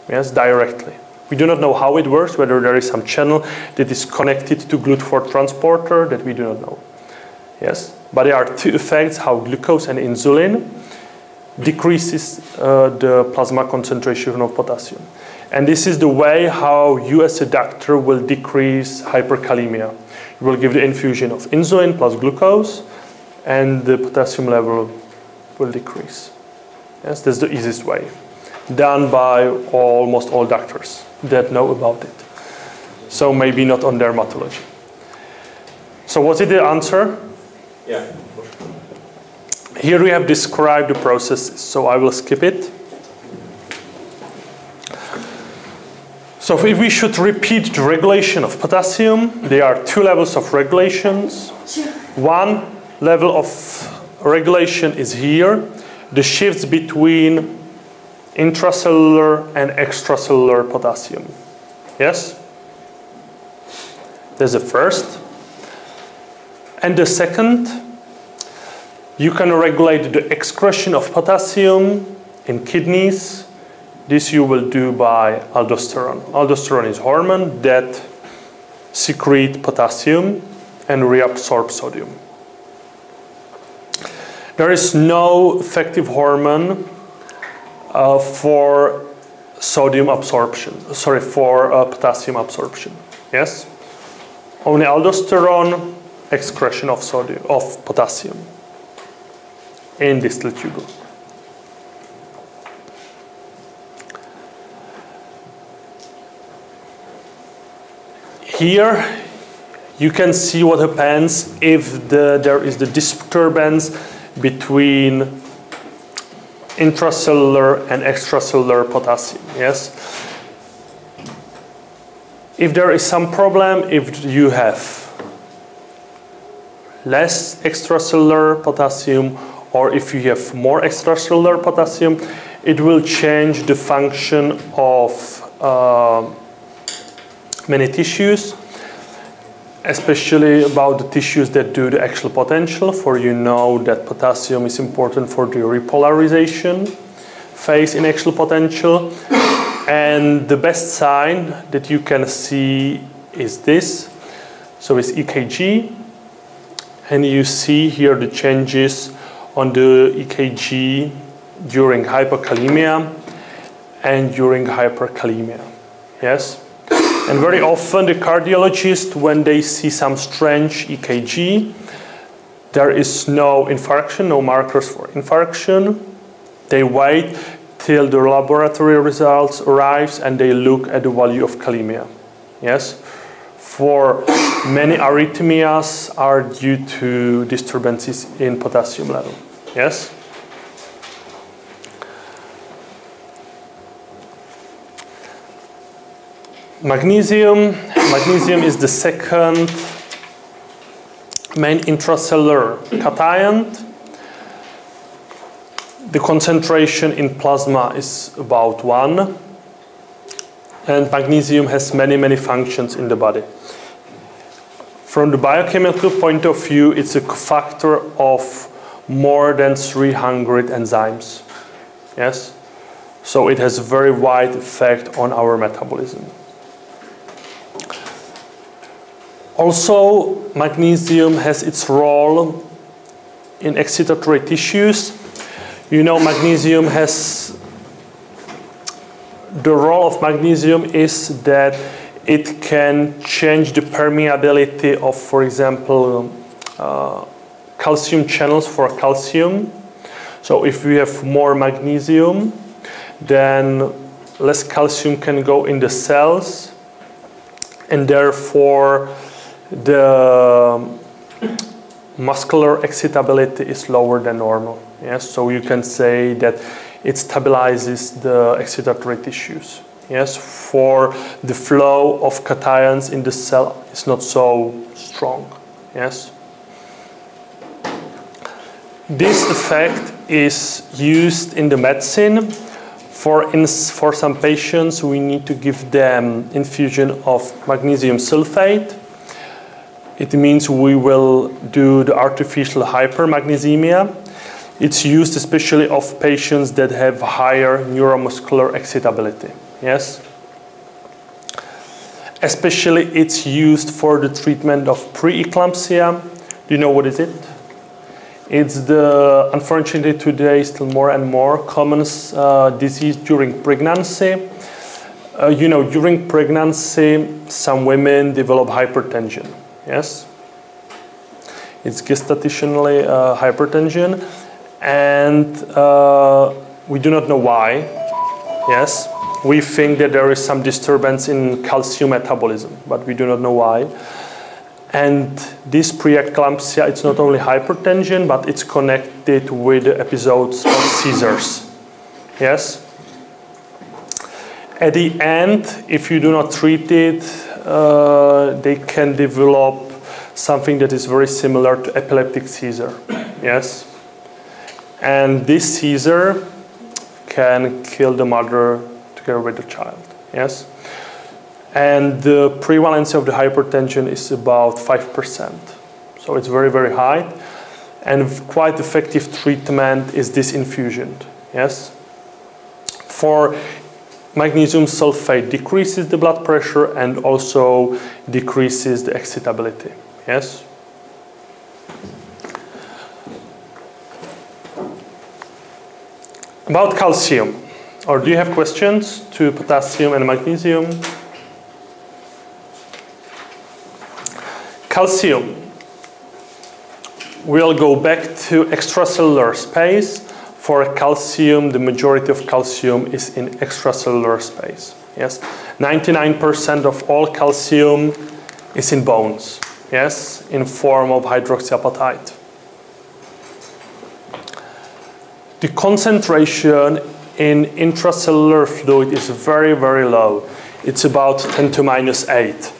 Yes, directly. We do not know how it works, whether there is some channel that is connected to GLUT4 transporter that we do not know. Yes, but there are two effects how glucose and insulin decreases the plasma concentration of potassium. And this is the way how you as a doctor will decrease hyperkalemia. You will give the infusion of insulin plus glucose and the potassium level will decrease. Yes, that's the easiest way. Done by almost all doctors that know about it. So maybe not on dermatology. So was it the answer? Yeah. Here we have described the processes, so I will skip it. So if we should repeat the regulation of potassium, there are two levels of regulations. One level of regulation is here, the shifts between intracellular and extracellular potassium. Yes? There's the first. And the second, you can regulate the excretion of potassium in kidneys. This you will do by aldosterone. Aldosterone is a hormone that secretes potassium and reabsorbs sodium. There is no effective hormone for sodium absorption, for potassium absorption. Yes? Only aldosterone excretion of potassium in distal tubule. Here you can see what happens if there is the disturbance between intracellular and extracellular potassium. Yes. If there is some problem, if you have less extracellular potassium or if you have more extracellular potassium, it will change the function of many tissues, especially about the tissues that do the axial potential, for you know that potassium is important for the repolarization phase in axial potential. And the best sign that you can see is this. So it's EKG. And you see here the changes on the EKG during hypokalemia and during hyperkalemia. Yes? And very often the cardiologist, when they see some strange EKG, there is no infarction, no markers for infarction. They wait till the laboratory results arrives and they look at the value of kalemia. Yes? For many arrhythmias are due to disturbances in potassium level. Yes? Magnesium. Magnesium is the second main intracellular cation. The concentration in plasma is about 1. And magnesium has many, many functions in the body. From the biochemical point of view, it's a cofactor of more than 300 enzymes. Yes? So it has a very wide effect on our metabolism. Also, magnesium has its role in excitatory tissues. You know, magnesium has, the role of magnesium is that it can change the permeability of, for example, calcium channels for calcium. So if we have more magnesium, then less calcium can go in the cells, and therefore the muscular excitability is lower than normal. Yes, so you can say that it stabilizes the excitatory tissues. Yes, for the flow of cations in the cell is not so strong. Yes. This effect is used in the medicine For some patients, we need to give them infusion of magnesium sulfate. It means we will do the artificial hypermagnesemia. It's used especially of patients that have higher neuromuscular excitability. Yes? Especially it's used for the treatment of preeclampsia. Do you know what is it? It's the, unfortunately today, still more and more common disease during pregnancy. You know, during pregnancy, some women develop hypertension. Yes? It's gestationally hypertension, and we do not know why. Yes? We think that there is some disturbance in calcium metabolism, but we do not know why. And this preeclampsia, it's not only hypertension, but it's connected with episodes of seizures. Yes? At the end, if you do not treat it, they can develop something that is very similar to epileptic seizure. Yes? And this seizure can kill the mother together with the child. Yes? And the prevalence of the hypertension is about 5%. So it's very, very high. And quite effective treatment is this infusion. Yes? For magnesium sulfate decreases the blood pressure and also decreases the excitability. Yes? About calcium. Or do you have questions to potassium and magnesium? Calcium. We'll go back to extracellular space. For calcium, the majority of calcium is in extracellular space. Yes, 99% of all calcium is in bones. Yes, in form of hydroxyapatite. The concentration in intracellular fluid is very, very low. It's about 10 to minus 8.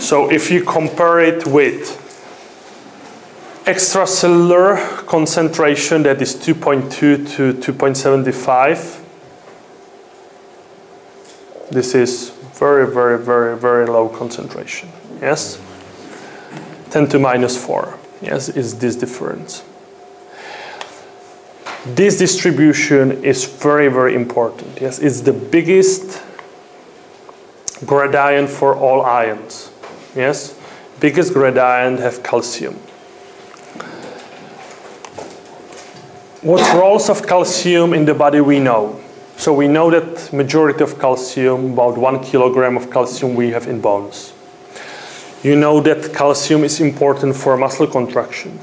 So if you compare it with extracellular concentration that is 2.2 to 2.75, this is very, very, very, very low concentration. Yes? 10 to minus 4. Yes, is this difference. This distribution is very, very important. Yes, it's the biggest gradient for all ions. Yes, biggest gradient have calcium. What roles of calcium in the body we know? So we know that majority of calcium, about 1 kilogram of calcium we have in bones. You know that calcium is important for muscle contraction.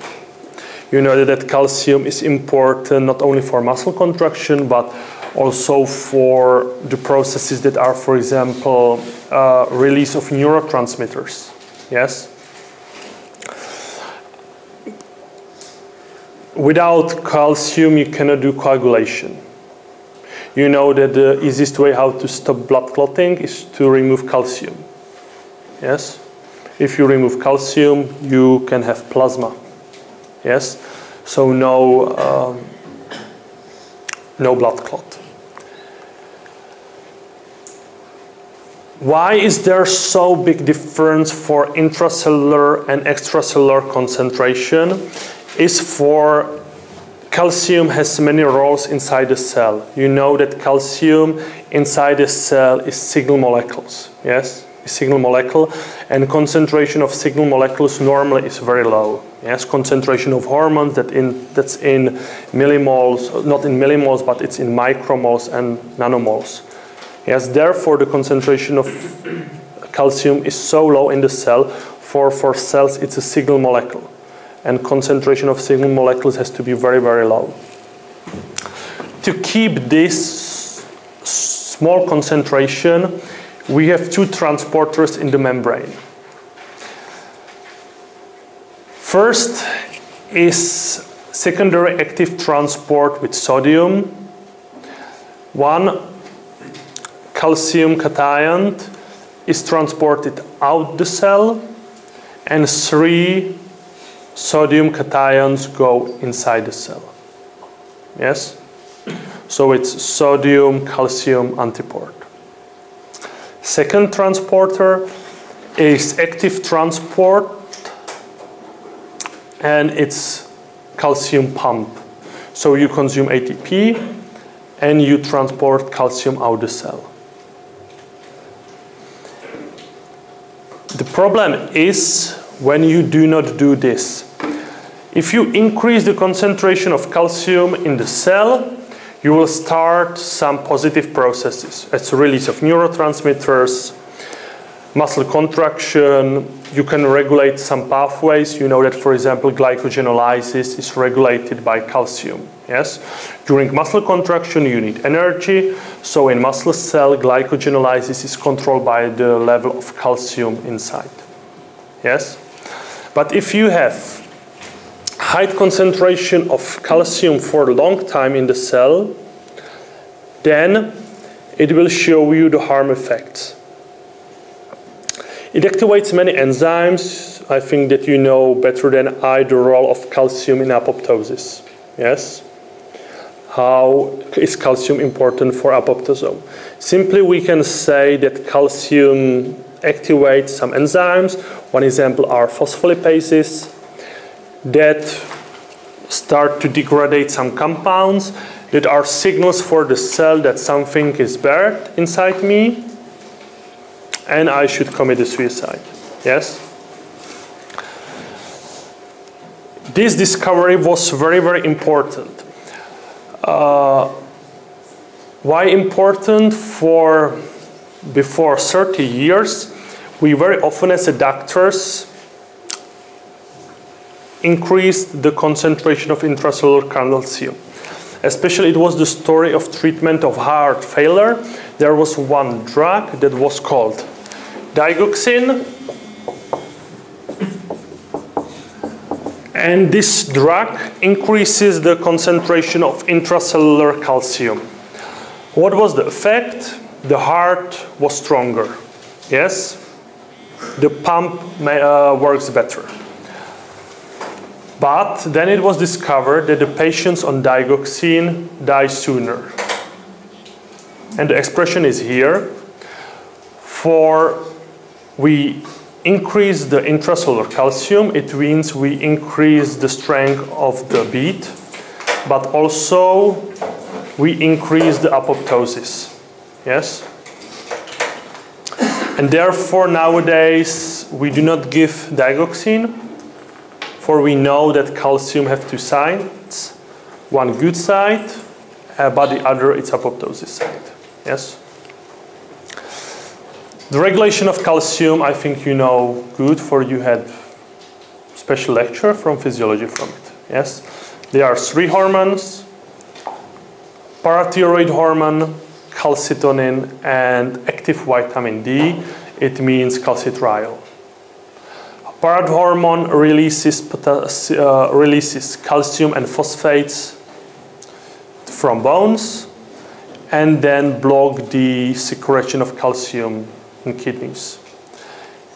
You know that calcium is important not only for muscle contraction, but also for the processes that are, for example, release of neurotransmitters. Yes? Without calcium, you cannot do coagulation. You know that the easiest way how to stop blood clotting is to remove calcium. Yes? If you remove calcium, you can have plasma. Yes? So no blood clot. Why is there so big difference for intracellular and extracellular concentration? Is for calcium has many roles inside the cell. You know that calcium inside the cell is signal molecules. Yes? Signal molecule, and concentration of signal molecules normally is very low. Yes, concentration of hormones that's in millimoles, not in millimoles, but it's in micromoles and nanomoles. Yes, therefore the concentration of calcium is so low in the cell. For cells, it's a signal molecule, and concentration of signal molecules has to be very, very low. To keep this small concentration, we have two transporters in the membrane. First is secondary active transport with sodium. One calcium cation is transported out the cell, and 3 sodium cations go inside the cell. Yes? So it's sodium, calcium antiport. Second transporter is active transport, and it's calcium pump. So you consume ATP and you transport calcium out the cell. The problem is when you do not do this. If you increase the concentration of calcium in the cell, you will start some positive processes. It's a release of neurotransmitters, muscle contraction. You can regulate some pathways. You know that, for example, glycogenolysis is regulated by calcium. Yes? During muscle contraction, you need energy. So in muscle cell, glycogenolysis is controlled by the level of calcium inside. Yes? But if you have high concentration of calcium for a long time in the cell, then it will show you the harm effects. It activates many enzymes. I think that you know better than I the role of calcium in apoptosis. Yes? How is calcium important for apoptosome? Simply we can say that calcium activates some enzymes. One example are phospholipases that start to degrade some compounds that are signals for the cell that something is bad inside me and I should commit a suicide. Yes? This discovery was very, very important. Why important? For before 30 years, we very often as doctors increased the concentration of intracellular calcium. Especially it was the story of treatment of heart failure. There was one drug that was called digoxin. And this drug increases the concentration of intracellular calcium. What was the effect? The heart was stronger. Yes? The pump works better. But then it was discovered that the patients on digoxin die sooner. And the expression is here. For we increase the intracellular calcium, it means we increase the strength of the beat, but also we increase the apoptosis. Yes? And therefore nowadays we do not give digoxin, for we know that calcium has two sides, one good side, but the other it's apoptosis side. Yes? The regulation of calcium, I think you know good, for you had special lecture from physiology from it. Yes? There are three hormones: parathyroid hormone, calcitonin, and active vitamin D. It means calcitriol. Parathyroid hormone releases calcium and phosphates from bones, and then block the secretion of calcium in kidneys.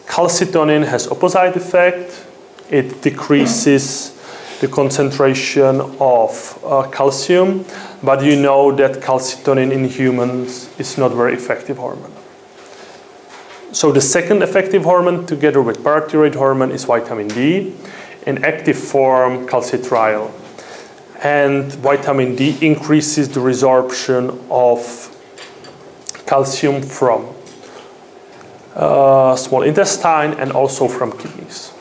Calcitonin has opposite effect. It decreases the concentration of calcium, but you know that calcitonin in humans is not very effective hormone. So the second effective hormone together with parathyroid hormone is vitamin D, in active form calcitriol. And vitamin D increases the resorption of calcium from small intestine and also from kidneys.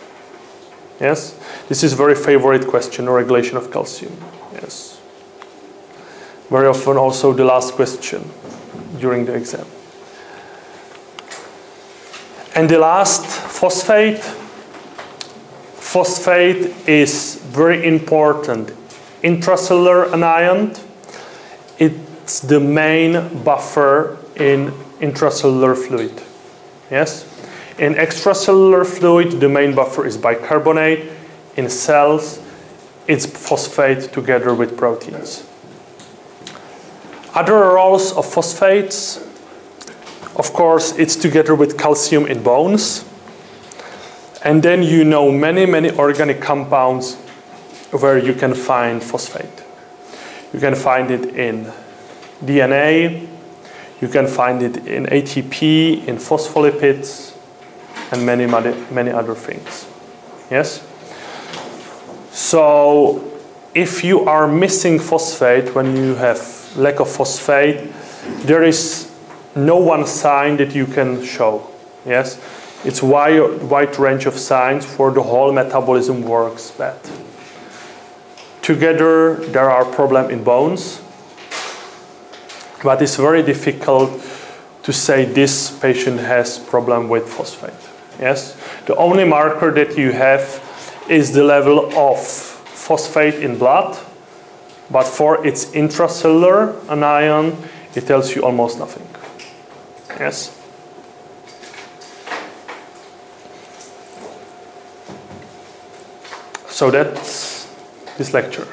Yes? This is very favorite question, regulation of calcium. Yes. Very often also the last question during the exam. And the last, phosphate. Phosphate is very important. Intracellular anion. It's the main buffer in intracellular fluid. Yes? In extracellular fluid, the main buffer is bicarbonate. In cells, it's phosphate together with proteins. Other roles of phosphates, of course, it's together with calcium in bones. And then you know many, many organic compounds where you can find phosphate. You can find it in DNA, you can find it in ATP, in phospholipids, and many other things. Yes? So if you are missing phosphate, when you have lack of phosphate, there is no one sign that you can show. Yes? It's wide range of signs for the whole metabolism works bad. Together, there are problems in bones, but it's very difficult to say this patient has problem with phosphate. Yes? The only marker that you have is the level of phosphate in blood, but for its intracellular anion, it tells you almost nothing. Yes? So that's this lecture.